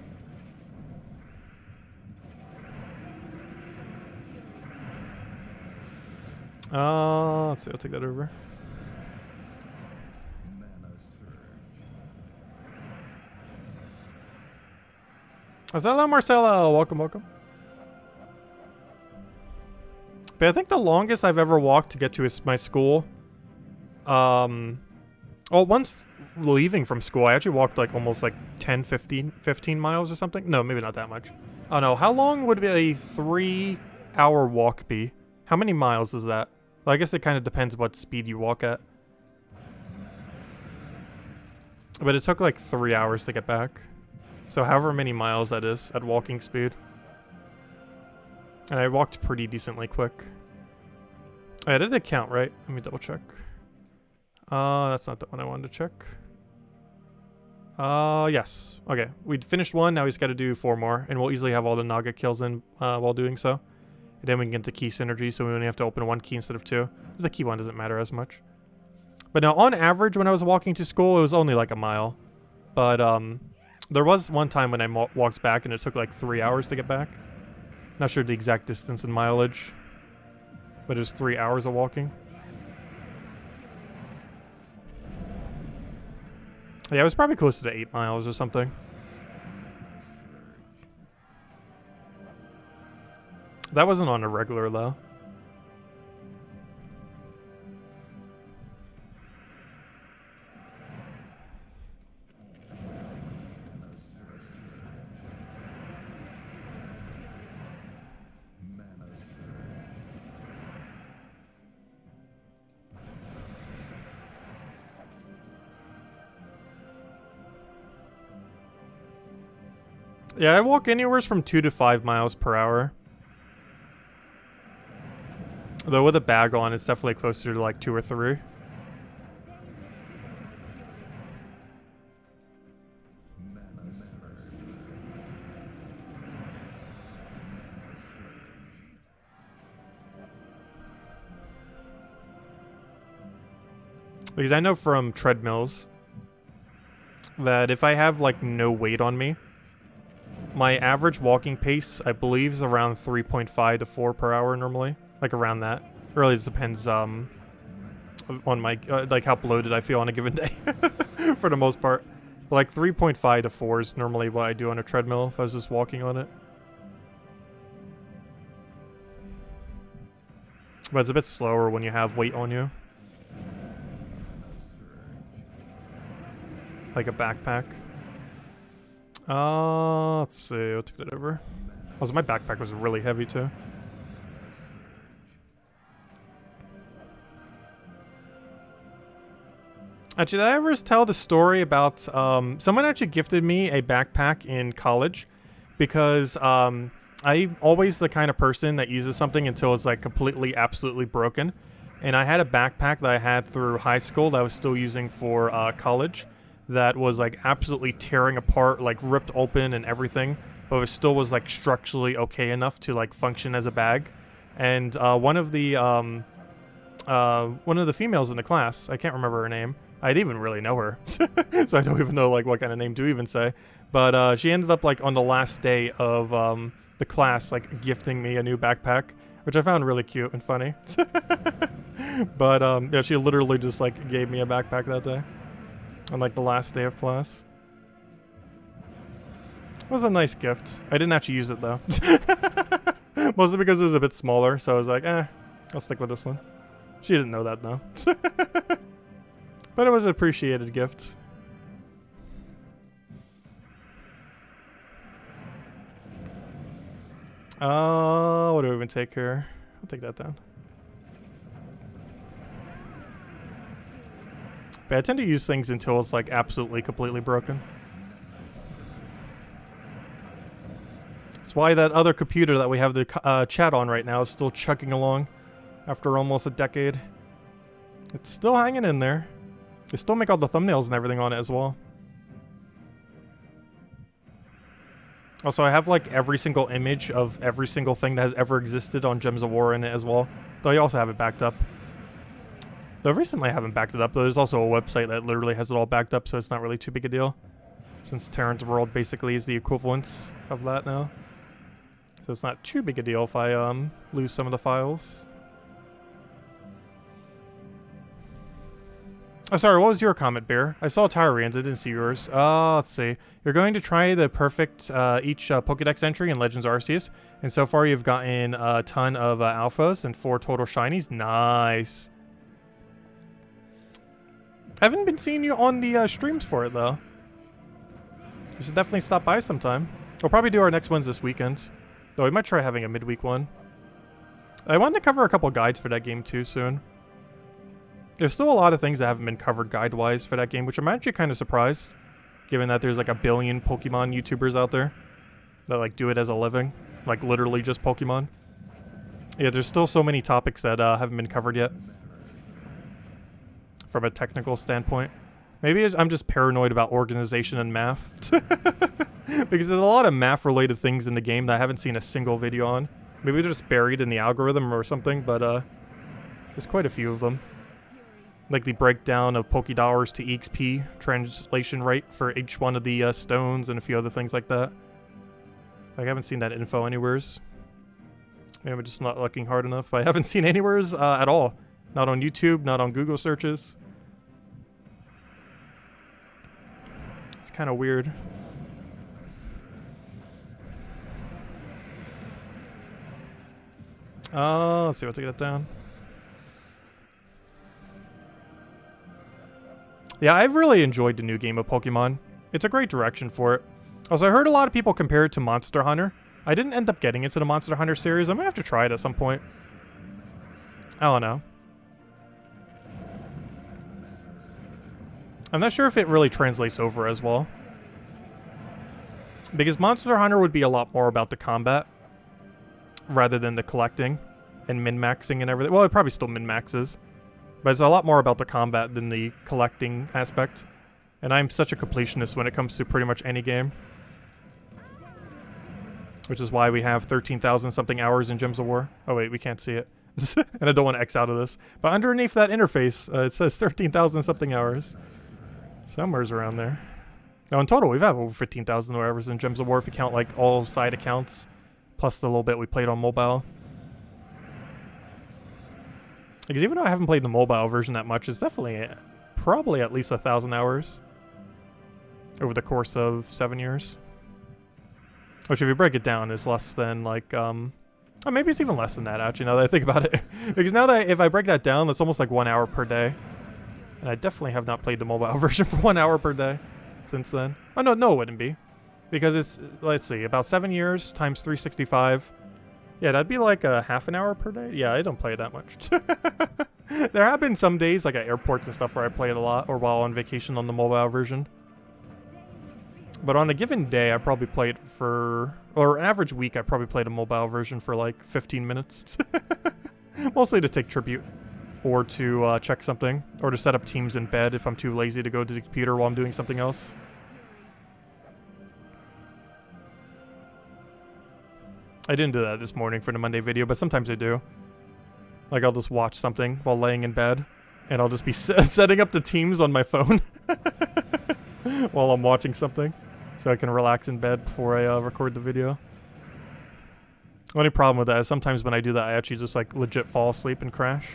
Let's see, I'll take that over. Hello, Marcelo. Welcome, welcome. But I think the longest I've ever walked to get to my school, well, once leaving from school, I actually walked like almost like 10, 15 miles or something. No, maybe not that much. Oh no, how long would a 3-hour walk be? How many miles is that? Well, I guess it kind of depends what speed you walk at. But it took like 3 hours to get back. So however many miles that is at walking speed. And I walked pretty decently quick. I did it count, right? Let me double check. That's not the one I wanted to check. Yes. Okay, we finished 1, now we just gotta do 4 more. And we'll easily have all the naga kills in while doing so. And then we can get the key synergy, so we only have to open 1 key instead of 2. The key one doesn't matter as much. But now, on average, when I was walking to school, it was only like a mile. But, there was one time when I walked back and it took like 3 hours to get back. Not sure the exact distance and mileage. But it was 3 hours of walking. Yeah, it was probably closer to 8 miles or something. That wasn't on a regular, though. Yeah, I walk anywhere from 2 to 5 miles per hour. Though with a bag on, it's definitely closer to like 2 or 3. Because I know from treadmills that if I have like no weight on me, my average walking pace, I believe, is around 3.5 to 4 per hour normally. Like around that. It really just depends on my, like how bloated I feel on a given day. For the most part. But like 3.5 to 4 is normally what I do on a treadmill if I was just walking on it. But it's a bit slower when you have weight on you. Like a backpack. Let's see, I'll take that over. Also, my backpack was really heavy too. Actually, did I ever tell the story about, someone actually gifted me a backpack in college because, I'm always the kind of person that uses something until it's like completely, absolutely broken. And I had a backpack that I had through high school that I was still using for, college. That was like absolutely tearing apart, like ripped open and everything, but it still was like structurally okay enough to like function as a bag. And one of the females in the class, I can't remember her name. I didn't even really know her, so I don't even know like what kind of name to even say. But she ended up like on the last day of the class, like gifting me a new backpack, which I found really cute and funny. But yeah, she literally just like gave me a backpack that day. On like the last day of class. It was a nice gift. I didn't actually use it though. Mostly because it was a bit smaller, so I was like, I'll stick with this one. She didn't know that though. But it was an appreciated gift. What do we even take here? I'll take that down. But I tend to use things until it's like absolutely completely broken. That's why that other computer that we have the chat on right now is still chugging along after almost a decade. It's still hanging in there. They still make all the thumbnails and everything on it as well. Also, I have like every single image of every single thing that has ever existed on Gems of War in it as well. Though I also have it backed up. Though recently I haven't backed it up, though there's also a website that literally has it all backed up, so it's not really too big a deal. Since Terran's World basically is the equivalent of that now. So it's not too big a deal if I lose some of the files. Oh, sorry, what was your comment, Bear? I saw Tyranids, I didn't see yours. Let's see. You're going to try the perfect each Pokedex entry in Legends Arceus, and so far you've gotten a ton of alphas and 4 total shinies. Nice. I haven't been seeing you on the streams for it, though. You should definitely stop by sometime. We'll probably do our next ones this weekend. Though we might try having a midweek one. I wanted to cover a couple guides for that game, too, soon. There's still a lot of things that haven't been covered guide-wise for that game, which I'm actually kind of surprised, given that there's like a billion Pokemon YouTubers out there that like do it as a living, like literally just Pokemon. Yeah, there's still so many topics that haven't been covered yet from a technical standpoint. Maybe I'm just paranoid about organization and math, because there's a lot of math-related things in the game that I haven't seen a single video on. Maybe they're just buried in the algorithm or something, but there's quite a few of them. Like the breakdown of Pokédollars to EXP translation rate for each one of the stones and a few other things like that. I haven't seen that info anywheres. Maybe I'm just not looking hard enough, but I haven't seen anywheres at all. Not on YouTube, not on Google searches. It's kind of weird. Let's see, we'll take that down. Yeah, I've really enjoyed the new game of Pokemon. It's a great direction for it. Also, I heard a lot of people compare it to Monster Hunter. I didn't end up getting into the Monster Hunter series. I might have to try it at some point. I don't know. I'm not sure if it really translates over as well. Because Monster Hunter would be a lot more about the combat rather than the collecting and min-maxing and everything. Well, it probably still min-maxes. But it's a lot more about the combat than the collecting aspect. And I'm such a completionist when it comes to pretty much any game. Which is why we have 13,000 something hours in Gems of War. Oh wait, we can't see it. And I don't want to X out of this. But underneath that interface, it says 13,000 something hours. Somewhere's around there. Now in total, we've had over 15,000 hours in Gems of War if you count like all side accounts. Plus the little bit we played on mobile. Because even though I haven't played the mobile version that much, it's definitely probably at least 1,000 hours over the course of 7 years. Which, if you break it down, is less than like oh, maybe it's even less than that actually. Now that I think about it, because now that if I break that down, that's almost like 1 hour per day, and I definitely have not played the mobile version for 1 hour per day since then. Oh no, it wouldn't be, because it's, let's see, about 7 years times 365. Yeah, that'd be like a half an hour per day. Yeah, I don't play it that much. There have been some days, like at airports and stuff, where I play it a lot, or while on vacation on the mobile version. But on a given day, I probably play it for, or average week, I probably played a mobile version for like 15 minutes. Mostly to take tribute, or to check something, or to set up teams in bed if I'm too lazy to go to the computer while I'm doing something else. I didn't do that this morning for the Monday video, but sometimes I do. Like, I'll just watch something while laying in bed, and I'll just be setting up the teams on my phone while I'm watching something, so I can relax in bed before I record the video. Only problem with that is sometimes when I do that, I actually just, like, legit fall asleep and crash.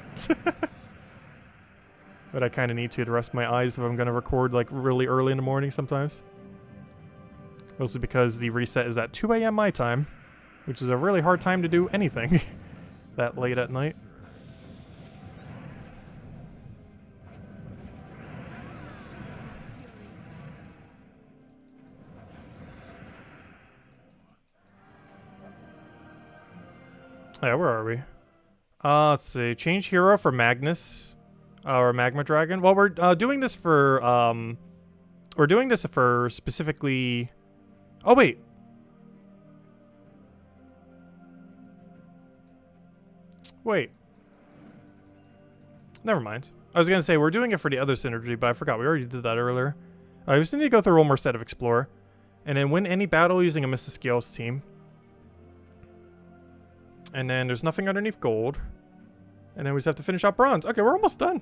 But I kind of need to rest my eyes if I'm going to record, like, really early in the morning sometimes. Mostly because the reset is at 2 a.m. my time. Which is a really hard time to do anything that late at night. Yeah, where are we? Let's see. Change hero for Magnus. Or Magma Dragon. Well, we're doing this for, we're doing this for specifically... Oh, wait. Wait. Never mind. I was going to say, we're doing it for the other synergy, but I forgot. We already did that earlier. I just need to go through one more set of Explore. And then win any battle using a Mr. Scales team. And then there's nothing underneath gold. And then we just have to finish out bronze. Okay, we're almost done.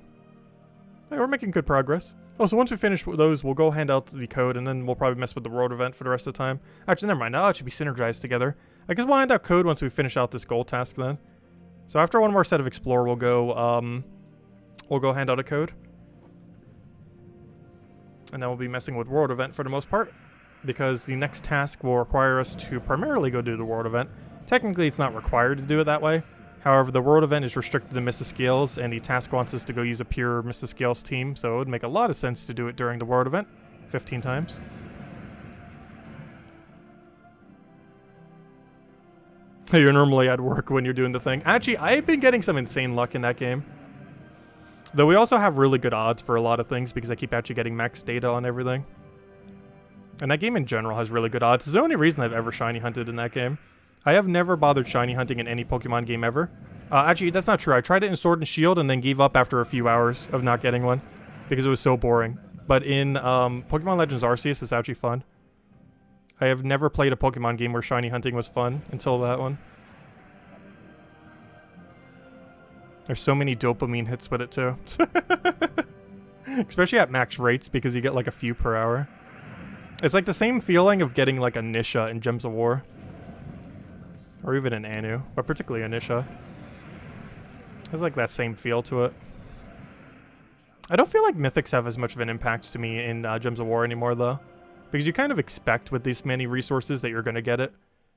Hey, we're making good progress. Oh, so once we finish those, we'll go hand out the code, and then we'll probably mess with the world event for the rest of the time. Actually, never mind. Now it should be synergized together. I guess we'll hand out code once we finish out this gold task then. So after one more set of Explore, we'll go hand out a code. And then we'll be messing with world event for the most part, because the next task will require us to primarily go do the world event. Technically, it's not required to do it that way. However, the world event is restricted to Mrs. Scales, and the task wants us to go use a pure Mrs. Scales team, so it would make a lot of sense to do it during the world event 15 times. You're normally at work when you're doing the thing. Actually, I've been getting some insane luck in that game. Though we also have really good odds for a lot of things because I keep actually getting max data on everything. And that game in general has really good odds. It's the only reason I've ever shiny hunted in that game. I have never bothered shiny hunting in any Pokemon game ever. Actually, that's not true. I tried it in Sword and Shield and then gave up after a few hours of not getting one because it was so boring. But in Pokemon Legends Arceus, it's actually fun. I have never played a Pokemon game where shiny hunting was fun until that one. There's so many dopamine hits with it too. Especially at max rates because you get like a few per hour. It's like the same feeling of getting like a Nisha in Gems of War. Or even an Anu, but particularly a Nisha. There's like that same feel to it. I don't feel like Mythics have as much of an impact to me in Gems of War anymore though. Because you kind of expect with these many resources that you're going to get it.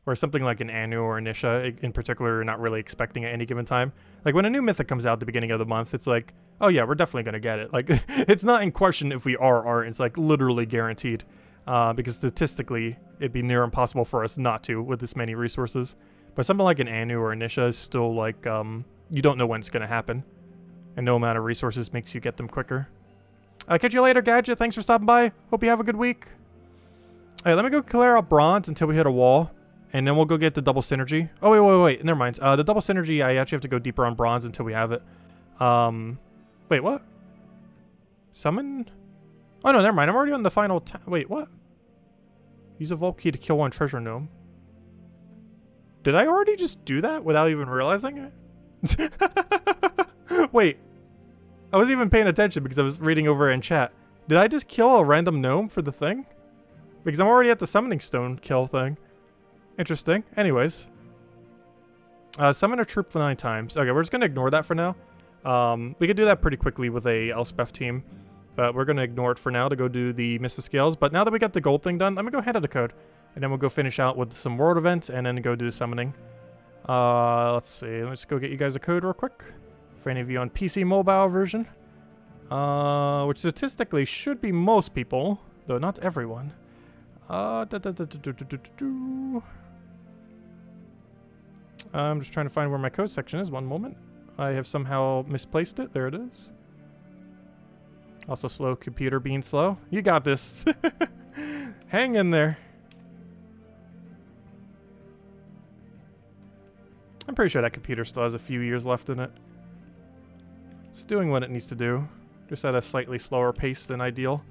Or something like an Anu or a Nisha in particular, you're not really expecting at any given time. Like when a new Mythic comes out at the beginning of the month, it's like, oh yeah, we're definitely going to get it. Like, it's not in question if we are or aren't. It's like literally guaranteed. Because statistically, it'd be near impossible for us not to with this many resources. But something like an Anu or a Nisha is still like, you don't know when it's going to happen. And no amount of resources makes you get them quicker. Catch you later, Gadget. Thanks for stopping by. Hope you have a good week. All right, let me go clear out bronze until we hit a wall. And then we'll go get the double synergy. Oh, wait. Never mind. The double synergy, I actually have to go deeper on bronze until we have it. Wait, what? Summon? Oh, no, never mind. I'm already on the final... Wait, what? Use a Vault Key to kill one treasure gnome. Did I already just do that without even realizing it? Wait. I wasn't even paying attention because I was reading over in chat. Did I just kill a random gnome for the thing? Because I'm already at the summoning stone kill thing. Interesting. Anyways. Summon a troop for 9 times. Okay, we're just going to ignore that for now. We could do that pretty quickly with a Elspeth team. But we're going to ignore it for now to go do the Mr. Scales. But now that we got the gold thing done, let me go hand out the code. And then we'll go finish out with some world events and then go do the summoning. Let's see. Let's go get you guys a code real quick. For any of you on PC mobile version. Which statistically should be most people. Though not everyone. I'm just trying to find where my code section is. One moment. I have somehow misplaced it. There it is. Also slow computer being slow. You got this. Hang in there. I'm pretty sure that computer still has a few years left in it. It's doing what it needs to do. Just at a slightly slower pace than ideal.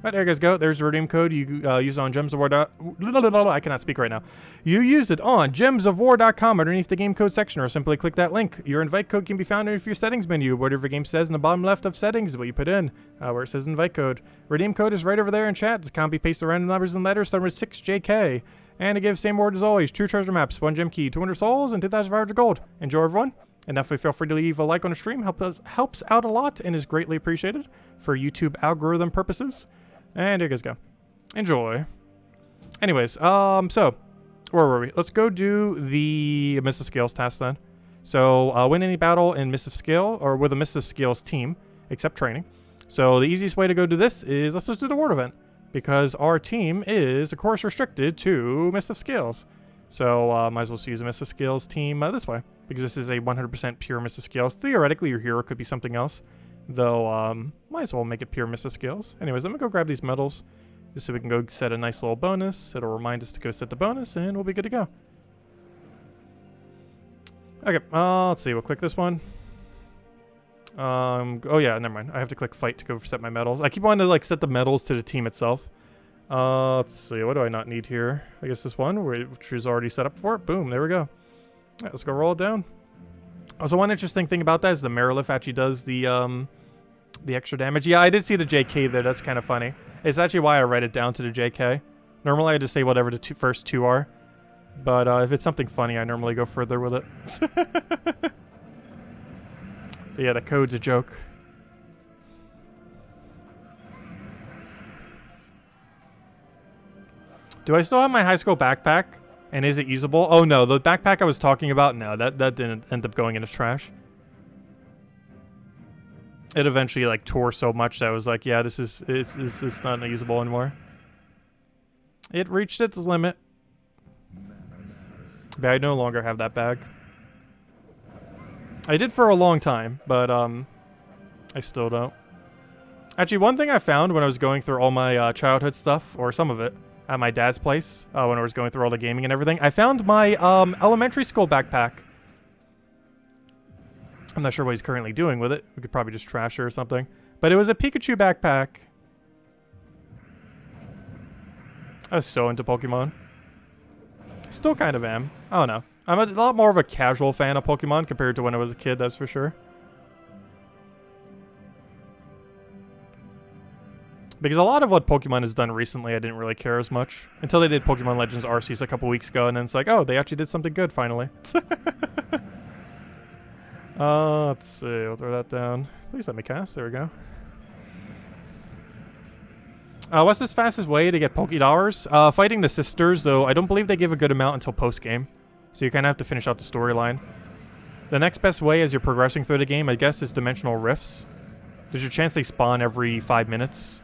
Right, there you guys go. There's the redeem code you use on gemsofwar. I cannot speak right now. You use it on gemsofwar.com underneath the game code section, or simply click that link. Your invite code can be found underneath your settings menu. Whatever game says in the bottom left of settings is what you put in, where it says invite code. Redeem code is right over there in chat. Just copy paste the random numbers and letters starting with 6JK. And it gives same word as always. 2 treasure maps, 1 gem key, 200 souls, and 2,500 gold. Enjoy, everyone. And definitely feel free to leave a like on the stream. Helps out a lot and is greatly appreciated for YouTube algorithm purposes. And here you guys go. Enjoy. Anyways, so where were we? Let's go do the Missive Scales task then. So win any battle in Missive Scale or with a Missive Scales team, except training. So the easiest way to go do this is let's just do the world event because our team is of course restricted to Missive Scales. So might as well use a Missive Scales team this way. because this is a 100% pure Mr. Scales. Theoretically, your hero could be something else, though might as well make it pure Mr. Scales. Anyways, I'm gonna go grab these medals just so we can go set a nice little bonus. It'll remind us to go set the bonus, and we'll be good to go. Okay, let's see. We'll click this one. Oh yeah, never mind. I have to click fight to go set my medals. I keep wanting to like set the medals to the team itself. Let's see. What do I not need here? I guess this one, which is already set up for it. Boom, there we go. Right, let's go roll it down. Also, one interesting thing about that is the Merilith actually does the extra damage. Yeah, I did see the JK there. That's kind of funny. It's actually why I write it down to the JK. Normally, I just say whatever the first two are. But if it's something funny, I normally go further with it. Yeah, the code's a joke. Do I still have my high school backpack? And is it usable? Oh no, the backpack I was talking about, no, that didn't end up going into trash. It eventually like tore so much that I was like, yeah, this is not usable anymore. It reached its limit. But I no longer have that bag. I did for a long time, but I still don't. Actually, one thing I found when I was going through all my childhood stuff, or some of it, at my dad's place, when I was going through all the gaming and everything, I found my elementary school backpack. I'm not sure what he's currently doing with it. We could probably just trash it or something. But it was a Pikachu backpack. I was so into Pokemon. Still kind of am. I don't know. I'm a lot more of a casual fan of Pokemon compared to when I was a kid, that's for sure. Because a lot of what Pokemon has done recently, I didn't really care as much. Until they did Pokemon Legends Arceus a couple weeks ago, and then it's like, oh, they actually did something good, finally. Let's see, we'll throw that down. Please let me cast, there we go. What's the fastest way to get Pokédollars? Fighting the sisters, though I don't believe they give a good amount until post-game. So you kind of have to finish out the storyline. The next best way as you're progressing through the game, I guess, is Dimensional Rifts. There's a chance they spawn every 5 minutes.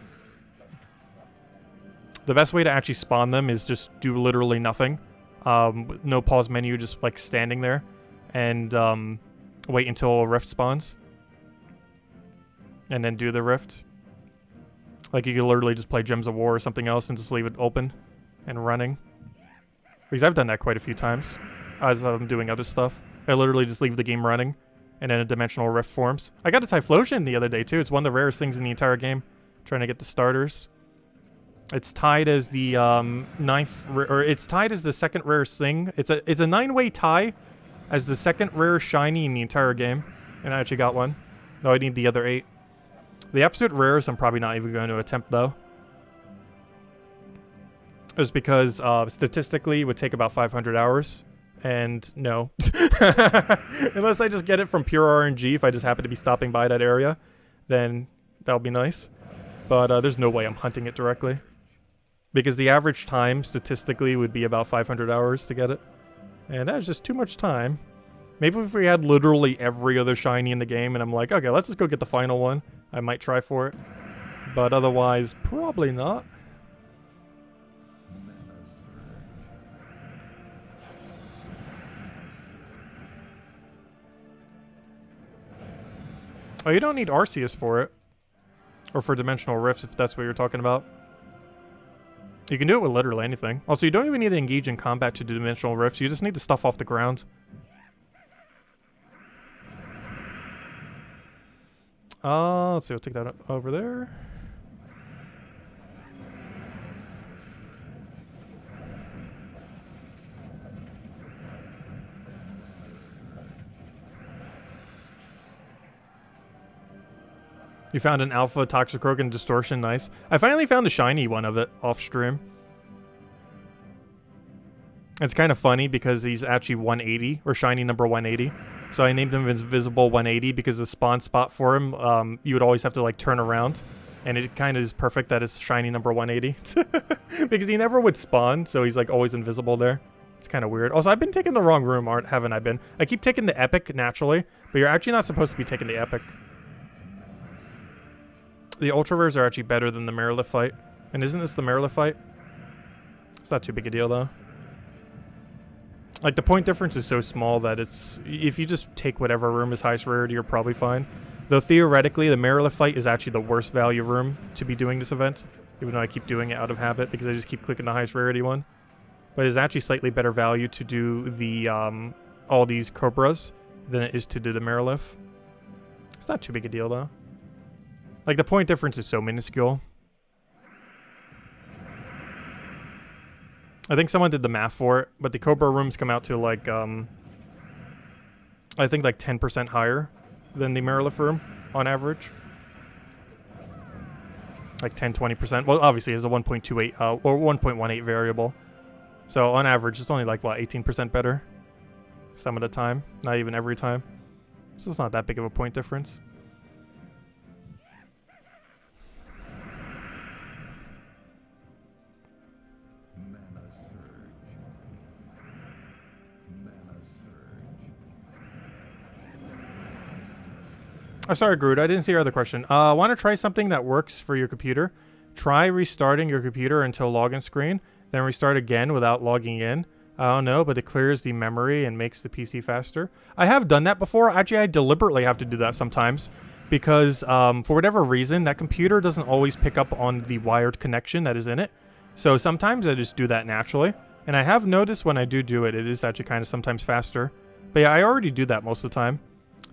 The best way to actually spawn them is just do literally nothing. No pause menu, just like standing there. And wait until a rift spawns. And then do the rift. Like, you could literally just play Gems of War or something else and just leave it open and running. Because I've done that quite a few times as I'm doing other stuff. I literally just leave the game running and then a Dimensional Rift forms. I got a Typhlosion the other day too. It's one of the rarest things in the entire game. Trying to get the starters. It's tied as the it's tied as the second rarest thing. It's a 9-way tie as the second rarest shiny in the entire game. And I actually got one. No, I need the other 8. The absolute rarest I'm probably not even going to attempt though. It was because statistically it would take about 500 hours. And no. Unless I just get it from pure RNG, if I just happen to be stopping by that area, then that would be nice. But there's no way I'm hunting it directly. Because the average time, statistically, would be about 500 hours to get it. And that's just too much time. Maybe if we had literally every other shiny in the game, and I'm like, okay, let's just go get the final one. I might try for it. But otherwise, probably not. Oh, you don't need Arceus for it. Or for Dimensional Rifts, if that's what you're talking about. You can do it with literally anything. Also, you don't even need to engage in combat to do Dimensional Rifts. You just need the stuff off the ground. Let's see. We'll take that over there. You found an alpha Toxicroak and Distortion, nice. I finally found a shiny one of it off stream. It's kind of funny because he's actually 180, or shiny number 180. So I named him Invisible 180 because the spawn spot for him, you would always have to like turn around. And it kind of is perfect that it's shiny number 180. Because he never would spawn, so he's like always invisible there. It's kind of weird. Also, I've been taking the wrong room, haven't I been? I keep taking the Epic naturally, but you're actually not supposed to be taking the Epic. The Ultra Rares are actually better than the Merilith fight. And isn't this the Merilith fight? It's not too big a deal, though. Like, the point difference is so small that it's... If you just take whatever room is highest rarity, you're probably fine. Though, theoretically, the Mirrorlift fight is actually the worst value room to be doing this event. Even though I keep doing it out of habit, because I just keep clicking the highest rarity one. But it's actually slightly better value to do the, all these Cobras than it is to do the Mirrorlift. It's not too big a deal, though. Like, the point difference is so minuscule. I think someone did the math for it, but the Cobra rooms come out to, like, I think, like, 10% higher than the Mirrorlift room, on average. Like, 10-20%. Well, obviously, it's a 1.28, or 1.18 variable. So, on average, it's only, like, what, 18% better? Some of the time. Not even every time. So, it's not that big of a point difference. Oh, sorry, Groot. I didn't see your other question. Want to try something that works for your computer? Try restarting your computer until login screen, then restart again without logging in. I don't know, but it clears the memory and makes the PC faster. I have done that before. Actually, I deliberately have to do that sometimes because for whatever reason, that computer doesn't always pick up on the wired connection that is in it. So sometimes I just do that naturally. And I have noticed when I do it, it is actually kind of sometimes faster. But yeah, I already do that most of the time.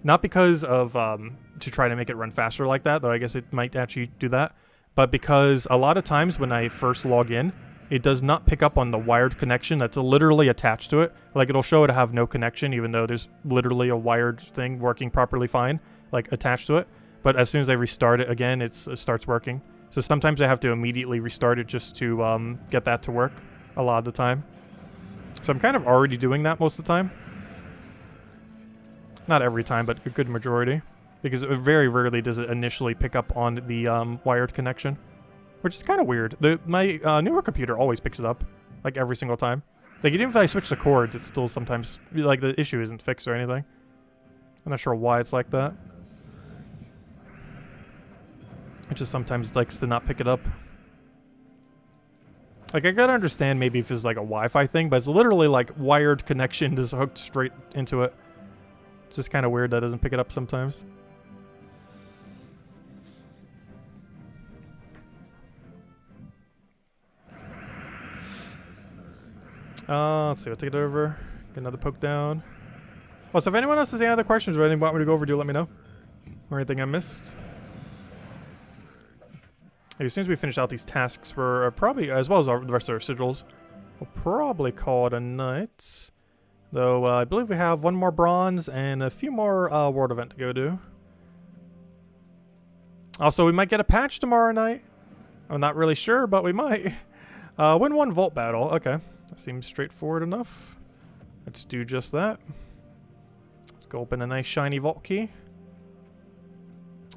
Not because of, to try to make it run faster like that, though I guess it might actually do that, but because a lot of times when I first log in, it does not pick up on the wired connection that's literally attached to it. Like, it'll show it to have no connection, even though there's literally a wired thing working properly fine, like, attached to it. But as soon as I restart it again, it starts working. So sometimes I have to immediately restart it just to get that to work a lot of the time. So I'm kind of already doing that most of the time. Not every time, but a good majority. Because very rarely does it initially pick up on the wired connection. Which is kind of weird. My newer computer always picks it up. Like, every single time. Like, even if I switch the cords, it's still sometimes... Like, the issue isn't fixed or anything. I'm not sure why it's like that. It just sometimes likes to not pick it up. Like, I gotta understand maybe if it's like a Wi-Fi thing, but it's literally like wired connection just hooked straight into it. It's just kind of weird that it doesn't pick it up sometimes. Let's see, we'll take it over. Get another poke down. Oh, so if anyone else has any other questions or anything you want me to go over, do let me know. Or anything I missed. Hey, as soon as we finish out these tasks, we're probably, as well as the rest of our sigils, we'll probably call it a night. Though, I believe we have one more bronze and a few more world event to go to. Also, we might get a patch tomorrow night. I'm not really sure, but we might. Win one vault battle. Okay. That seems straightforward enough. Let's do just that. Let's go open a nice shiny vault key.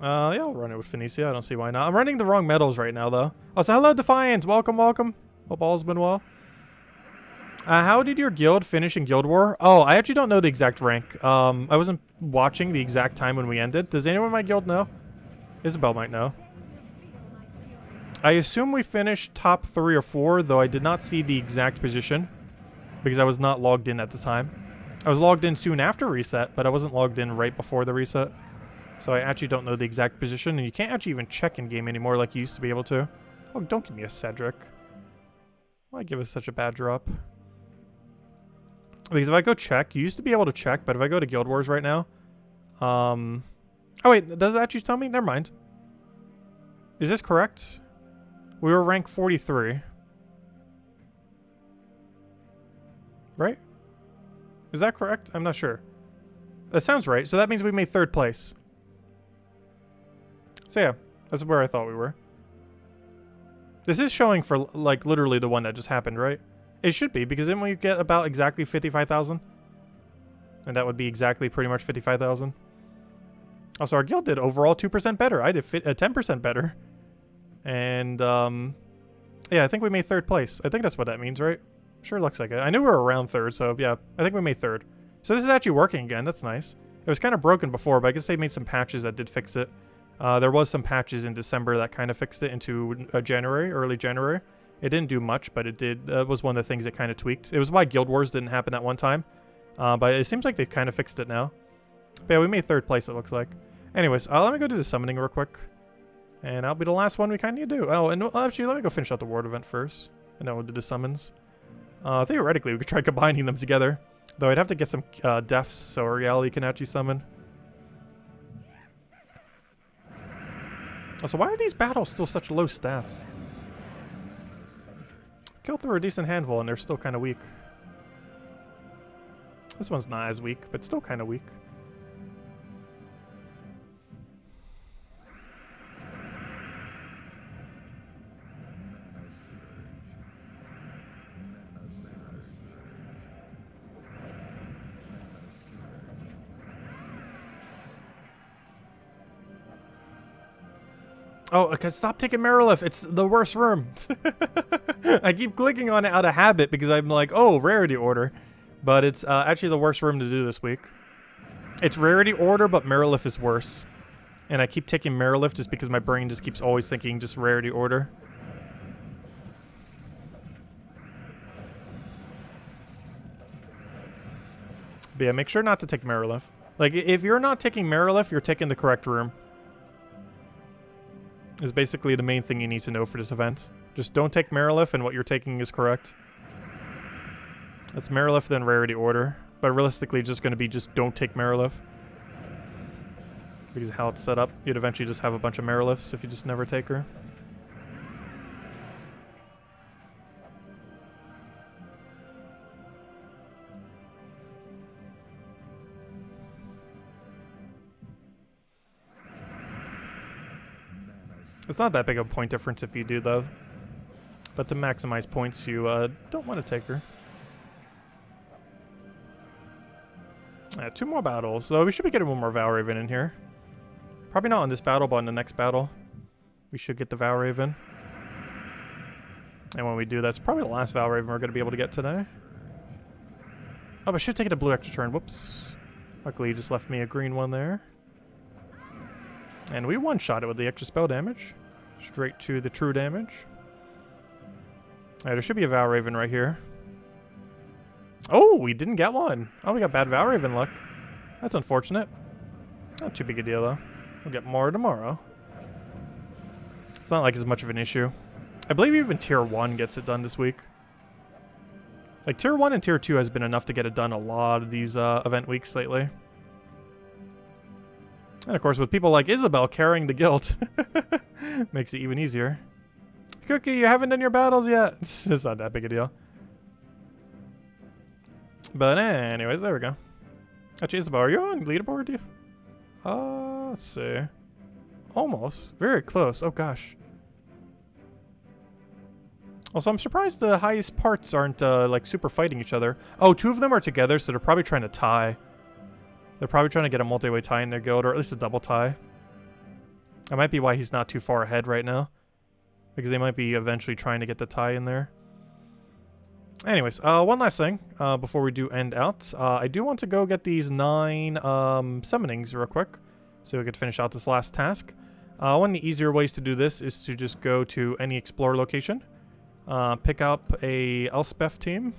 Yeah, I'll run it with Phoenicia. I don't see why not. I'm running the wrong medals right now, though. Oh, so hello, Defiance. Welcome, welcome. Hope all's been well. How did your guild finish in Guild War? Oh, I actually don't know the exact rank. I wasn't watching the exact time when we ended. Does anyone in my guild know? Isabel might know. I assume we finished top 3 or 4, though I did not see the exact position because I was not logged in at the time. I was logged in soon after reset, but I wasn't logged in right before the reset. So I actually don't know the exact position, and you can't actually even check in-game anymore like you used to be able to. Oh, don't give me a Cedric. Why give us such a bad drop? Because if I go check, you used to be able to check, but if I go to Guild Wars right now... Oh wait, does it actually tell me? Never mind. Is this correct? We were ranked 43. Right? Is that correct? I'm not sure. That sounds right. So that means we made 3rd place. So yeah, that's where I thought we were. This is showing for, like, literally the one that just happened, right? It should be, because didn't we get about exactly 55,000? And that would be exactly pretty much 55,000. Also, our guild did overall 2% better. I did 10% better. And, yeah, I think we made 3rd place. I think that's what that means, right? Sure looks like it. I knew we were around 3rd, so yeah, I think we made 3rd. So this is actually working again. That's nice. It was kind of broken before, but I guess they made some patches that did fix it. There was some patches in December that kind of fixed it into January, early January. It didn't do much, but it did. Was one of the things that kind of tweaked. It was why Guild Wars didn't happen at one time. But it seems like they've kind of fixed it now. But yeah, we made 3rd place, it looks like. Anyways, let me go do the summoning real quick. And that'll be the last one we kind of need to do. Oh, and actually, let me go finish out the ward event first. And then we'll do the summons. Theoretically, we could try combining them together. Though I'd have to get some deaths so reality can actually summon. Oh, so why are these battles still such low stats? Killed through a decent handful and they're still kind of weak. This one's not as weak, but still kind of weak. Oh, okay, stop taking Marilith. It's the worst room. I keep clicking on it out of habit because I'm like, oh, rarity order. But it's actually the worst room to do this week. It's rarity order, but Marilith is worse. And I keep taking Marilith just because my brain just keeps always thinking just rarity order. But yeah, make sure not to take Marilith. Like, if you're not taking Marilith, you're taking the correct room. Is basically the main thing you need to know for this event. Just don't take Marilith and what you're taking is correct. It's Marilith then rarity order. But realistically just going to be just don't take Marilith. Because how it's set up, you'd eventually just have a bunch of Mariliths if you just never take her. It's not that big of a point difference if you do, though. But to maximize points, you don't want to take her. 2 more battles. So we should be getting one more Valraven in here. Probably not on this battle, but on the next battle. We should get the Valraven. And when we do, that's probably the last Valraven we're going to be able to get today. Oh, I should take it a blue extra turn. Whoops. Luckily, you just left me a green one there. And we one-shot it with the extra spell damage. Straight to the true damage. Alright, there should be a Valraven right here. Oh, we didn't get one. Oh, we got bad Valraven luck. That's unfortunate. Not too big a deal, though. We'll get more tomorrow. It's not like as much of an issue. I believe even Tier 1 gets it done this week. Like, Tier 1 and Tier 2 has been enough to get it done a lot of these event weeks lately. And of course, with people like Isabel carrying the guild, makes it even easier. Cookie, you haven't done your battles yet. It's not that big a deal. But anyways, there we go. Actually, Isabel, are you on leaderboard? Let's see. Almost. Very close. Oh, gosh. Also, I'm surprised the highest parts aren't, like, super fighting each other. Oh, 2 of them are together, so they're probably trying to tie. They're probably trying to get a multi-way tie in their guild, or at least a double tie. That might be why he's not too far ahead right now. Because they might be eventually trying to get the tie in there. Anyways, one last thing before we do end out. I do want to go get these 9 summonings real quick. So we could finish out this last task. One of the easier ways to do this is to just go to any Explorer location. Pick up a Elspeth team.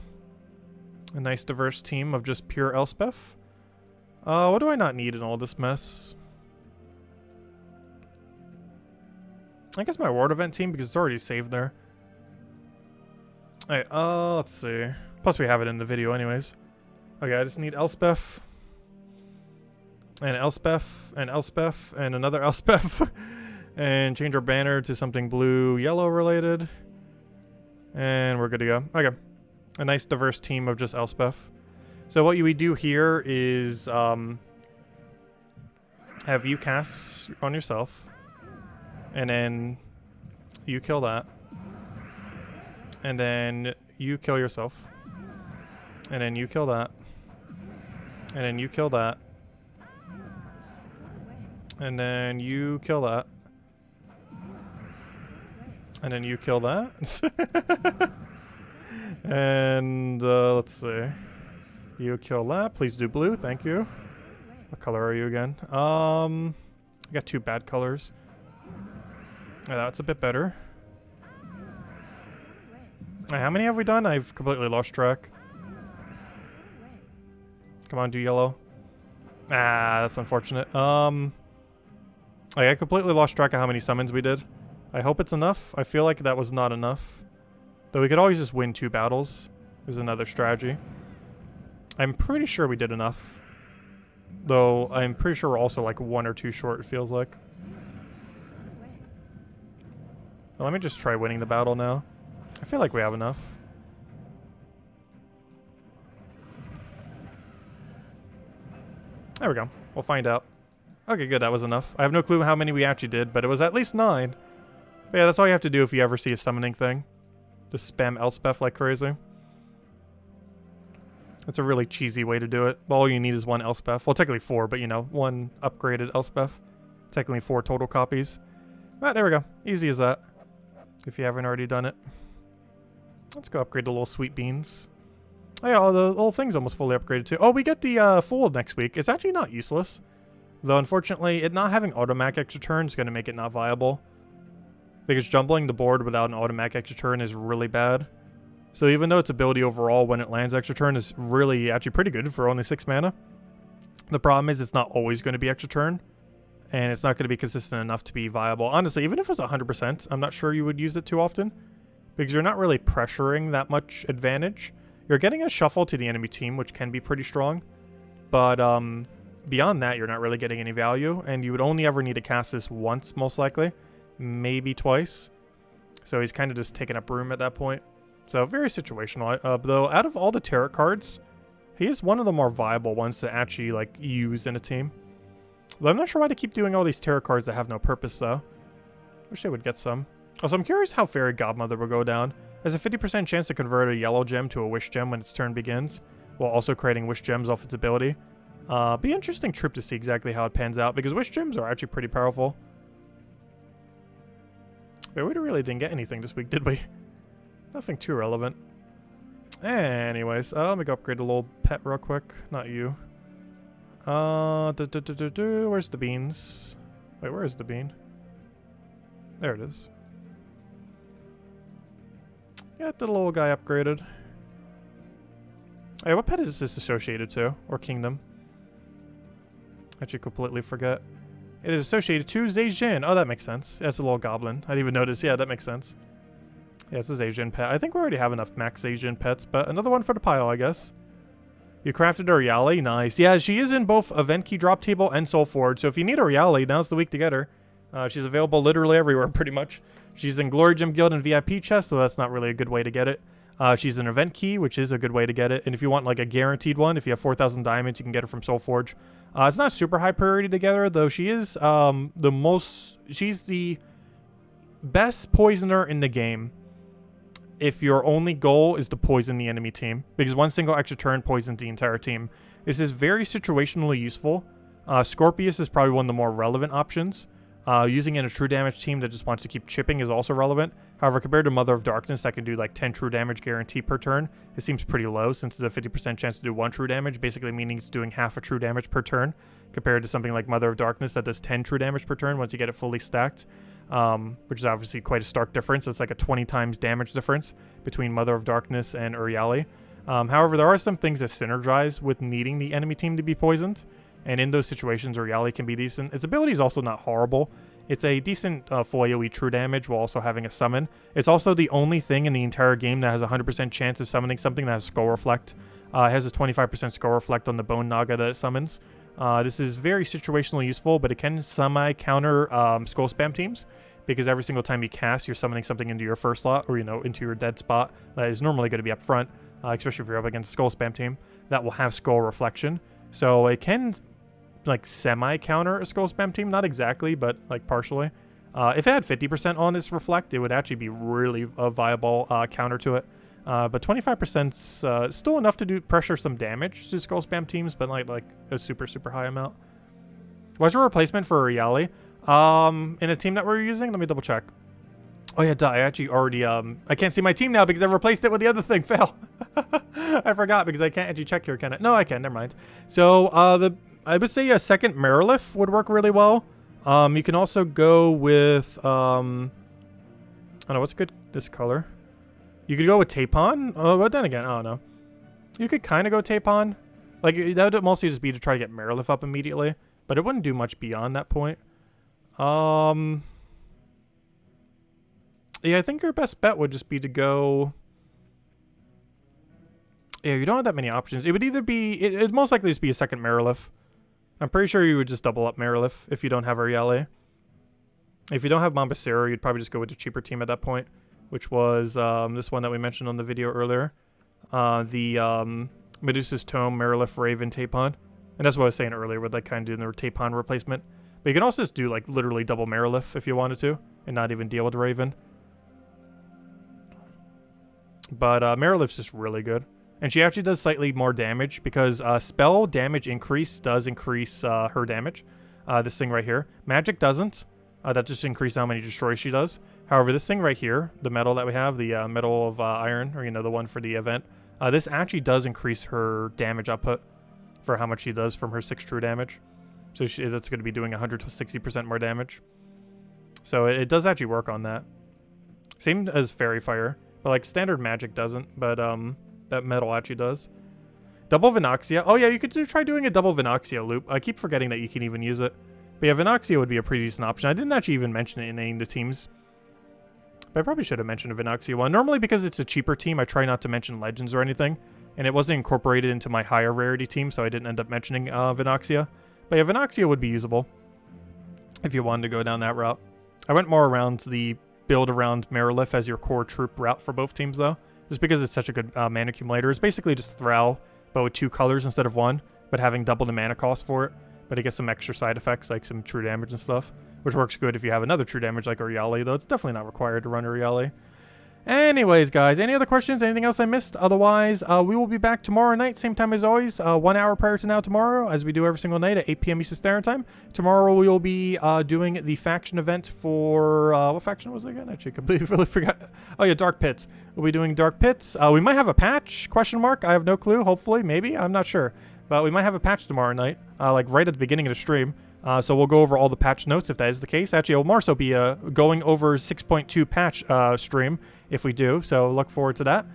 A nice diverse team of just pure Elspeth. What do I not need in all this mess? I guess my ward event team, because it's already saved there. Alright, let's see. Plus we have it in the video anyways. Okay, I just need Elspeth. And Elspeth, and Elspeth, and another Elspeth. And change our banner to something blue-yellow related. And we're good to go. Okay. A nice diverse team of just Elspeth. So what we do here is have you cast on yourself, and then you kill that, and then you kill yourself, and then you kill that, and then you kill that, and then you kill that, and then you kill that, and let's see. You kill that. Please do blue. Thank you. What color are you again? I got 2 bad colors. Yeah, that's a bit better. Right, how many have we done? I've completely lost track. Come on, do yellow. Ah, that's unfortunate. I completely lost track of how many summons we did. I hope it's enough. I feel like that was not enough. Though we could always just win 2 battles. There's another strategy. I'm pretty sure we did enough. Though I'm pretty sure we're also like 1 or 2 short, it feels like. Well, let me just try winning the battle now. I feel like we have enough. There we go. We'll find out. Okay, good. That was enough. I have no clue how many we actually did, but it was at least 9. But yeah, that's all you have to do if you ever see a summoning thing. Just spam Elspeth like crazy. It's a really cheesy way to do it. All you need is 1 Elspeth. Well, technically 4, but you know, 1 upgraded Elspeth. Technically 4 total copies. But there we go. Easy as that. If you haven't already done it. Let's go upgrade the little sweet beans. Oh yeah, the whole thing's almost fully upgraded too. Oh, we get the fold next week. It's actually not useless. Though, unfortunately, it not having automatic extra turn is going to make it not viable. Because jumbling the board without an automatic extra turn is really bad. So even though its ability overall when it lands extra turn is really actually pretty good for only 6 mana. The problem is it's not always going to be extra turn. And it's not going to be consistent enough to be viable. Honestly, even if it was 100%, I'm not sure you would use it too often. Because you're not really pressuring that much advantage. You're getting a shuffle to the enemy team, which can be pretty strong. But beyond that, you're not really getting any value. And you would only ever need to cast this once, most likely. Maybe twice. So he's kind of just taking up room at that point. So very situational. Though out of all the tarot cards, he is one of the more viable ones to actually like use in a team. But I'm not sure why they keep doing all these tarot cards that have no purpose though. Wish they would get some. Also, I'm curious how Fairy Godmother will go down. There's a 50% chance to convert a yellow gem to a wish gem when its turn begins, while also creating wish gems off its ability. Be an interesting trip to see exactly how it pans out, because wish gems are actually pretty powerful. Wait, we really didn't get anything this week, did we? Nothing too relevant. Anyways, let me go upgrade a little pet real quick. Not you. Where's the beans? Wait, where is the bean? There it is. Get the little guy upgraded. Hey, what pet is this associated to? Or kingdom? Actually, completely forget. It is associated to Zejin. Oh, that makes sense. That's a little goblin. I didn't even notice. Yeah, that makes sense. Yeah, it's a Zejin pet. I think we already have enough max Zejin pets, but another one for the pile, I guess. You crafted Oriali? Nice. Yeah, she is in both Event Key Drop Table and Soulforge, so if you need Oriali, now's the week to get her. She's available literally everywhere, pretty much. She's in Glory Gem Guild and VIP chest, so that's not really a good way to get it. She's an event key, which is a good way to get it. And if you want like a guaranteed one, if you have 4,000 diamonds, you can get her from Soulforge. It's not super high priority to get her, though she is she's the best poisoner in the game if your only goal is to poison the enemy team. Because one single extra turn poisons the entire team. This is very situationally useful. Scorpius is probably one of the more relevant options. Using in a true damage team that just wants to keep chipping is also relevant. However, compared to Mother of Darkness that can do like 10 true damage guarantee per turn, it seems pretty low since it's a 50% chance to do 1 true damage, basically meaning it's doing half a true damage per turn, compared to something like Mother of Darkness that does 10 true damage per turn once you get it fully stacked, which is obviously quite a stark difference. It's like a 20 times damage difference between Mother of Darkness and Uriali. However, there are some things that synergize with needing the enemy team to be poisoned. And in those situations, Uriali can be decent. Its ability is also not horrible. It's a decent full AoE true damage while also having a summon. It's also the only thing in the entire game that has a 100% chance of summoning something that has Skull Reflect. It has a 25% Skull Reflect on the Bone Naga that it summons. This is very situationally useful, but it can semi-counter Skull Spam teams, because every single time you cast, you're summoning something into your first slot, or, you know, into your dead spot that is normally going to be up front, especially if you're up against a Skull Spam team, that will have Skull Reflection. So it can like semi-counter a Skull Spam team, not exactly, but like partially. If it had 50% on its Reflect, it would actually be really a viable counter to it. But 25% still enough to do pressure some damage to Skull Spam teams, but like a super high amount. What's your replacement for Uriali? In a team that we're using? Let me double check. Oh yeah, duh, I actually already, I can't see my team now because I've replaced it with the other thing. Fail. I forgot because I can't actually check here, can I? No, I can, never mind. So, I would say a second Merilith would work really well. You can also go with, I don't know, what's good, this color? You could go with Tapon, but then again, I don't know. You could kind of go Tapon. Like, that would mostly just be to try to get Marilith up immediately, but it wouldn't do much beyond that point. Yeah, I think your best bet would just be to go... Yeah, you don't have that many options. It would either be... It'd most likely just be a second Marilith. I'm pretty sure you would just double up Marilith if you don't have Arielle. If you don't have Mombasero, you'd probably just go with the cheaper team at that point, which was this one that we mentioned on the video earlier. The Medusa's Tome, Marilith, Raven, Tapon. And that's what I was saying earlier with like kind of doing the Tapon replacement. But you can also just do like literally double Marilith if you wanted to and not even deal with Raven. But Marilith's just really good. And she actually does slightly more damage because spell damage increase does increase her damage. This thing right here. Magic doesn't. That just increases how many destroys she does. However, this thing right here, the medal that we have, the Medal of Iron, or, you know, the one for the event, this actually does increase her damage output for how much she does from her 6 true damage. So that's going to be doing 160% more damage. So it does actually work on that. Same as Fairy Fire, but like standard magic doesn't, but that medal actually does. Double Vinoxia. Oh yeah, you could try doing a double Vinoxia loop. I keep forgetting that you can even use it. But yeah, Vinoxia would be a pretty decent option. I didn't actually even mention it in any of the teams. But I probably should have mentioned a Vinoxia one. Normally, because it's a cheaper team, I try not to mention Legends or anything. And it wasn't incorporated into my higher rarity team, so I didn't end up mentioning Vinoxia. But yeah, Vinoxia would be usable if you wanted to go down that route. I went more around the build around Marilith as your core troop route for both teams, though. Just because it's such a good mana accumulator. It's basically just Thrall, but with 2 colors instead of 1, but having double the mana cost for it. But it gets some extra side effects, like some true damage and stuff, which works good if you have another true damage like Arielle, though it's definitely not required to run Arielle. Anyways, guys, any other questions? Anything else I missed? Otherwise, we will be back tomorrow night, same time as always, 1 hour prior to now tomorrow, as we do every single night at 8 p.m. Eastern Standard Time. Tomorrow we will be doing the faction event for... what faction was it again? Actually, completely really forgot. Oh yeah, Dark Pits. We'll be doing Dark Pits. We might have a patch, question mark. I have no clue, hopefully, maybe. I'm not sure. But we might have a patch tomorrow night, like right at the beginning of the stream. So we'll go over all the patch notes if that is the case. Actually, it'll more so be going over 6.2 patch stream if we do. So look forward to that.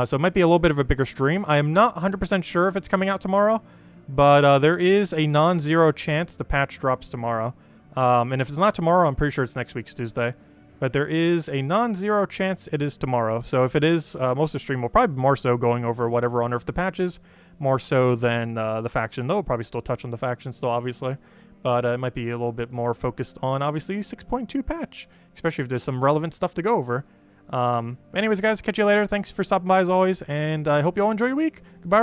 So it might be a little bit of a bigger stream. I am not 100% sure if it's coming out tomorrow, but there is a non-zero chance the patch drops tomorrow. And if it's not tomorrow, I'm pretty sure it's next week's Tuesday. But there is a non-zero chance it is tomorrow. So if it is, most of the stream will probably be more so going over whatever on Earth the patch is, more so than the faction. Though we'll probably still touch on the faction still, obviously. But it might be a little bit more focused on, obviously, 6.2 patch. Especially if there's some relevant stuff to go over. Anyways, guys, catch you later. Thanks for stopping by as always. And I hope you all enjoy your week. Goodbye.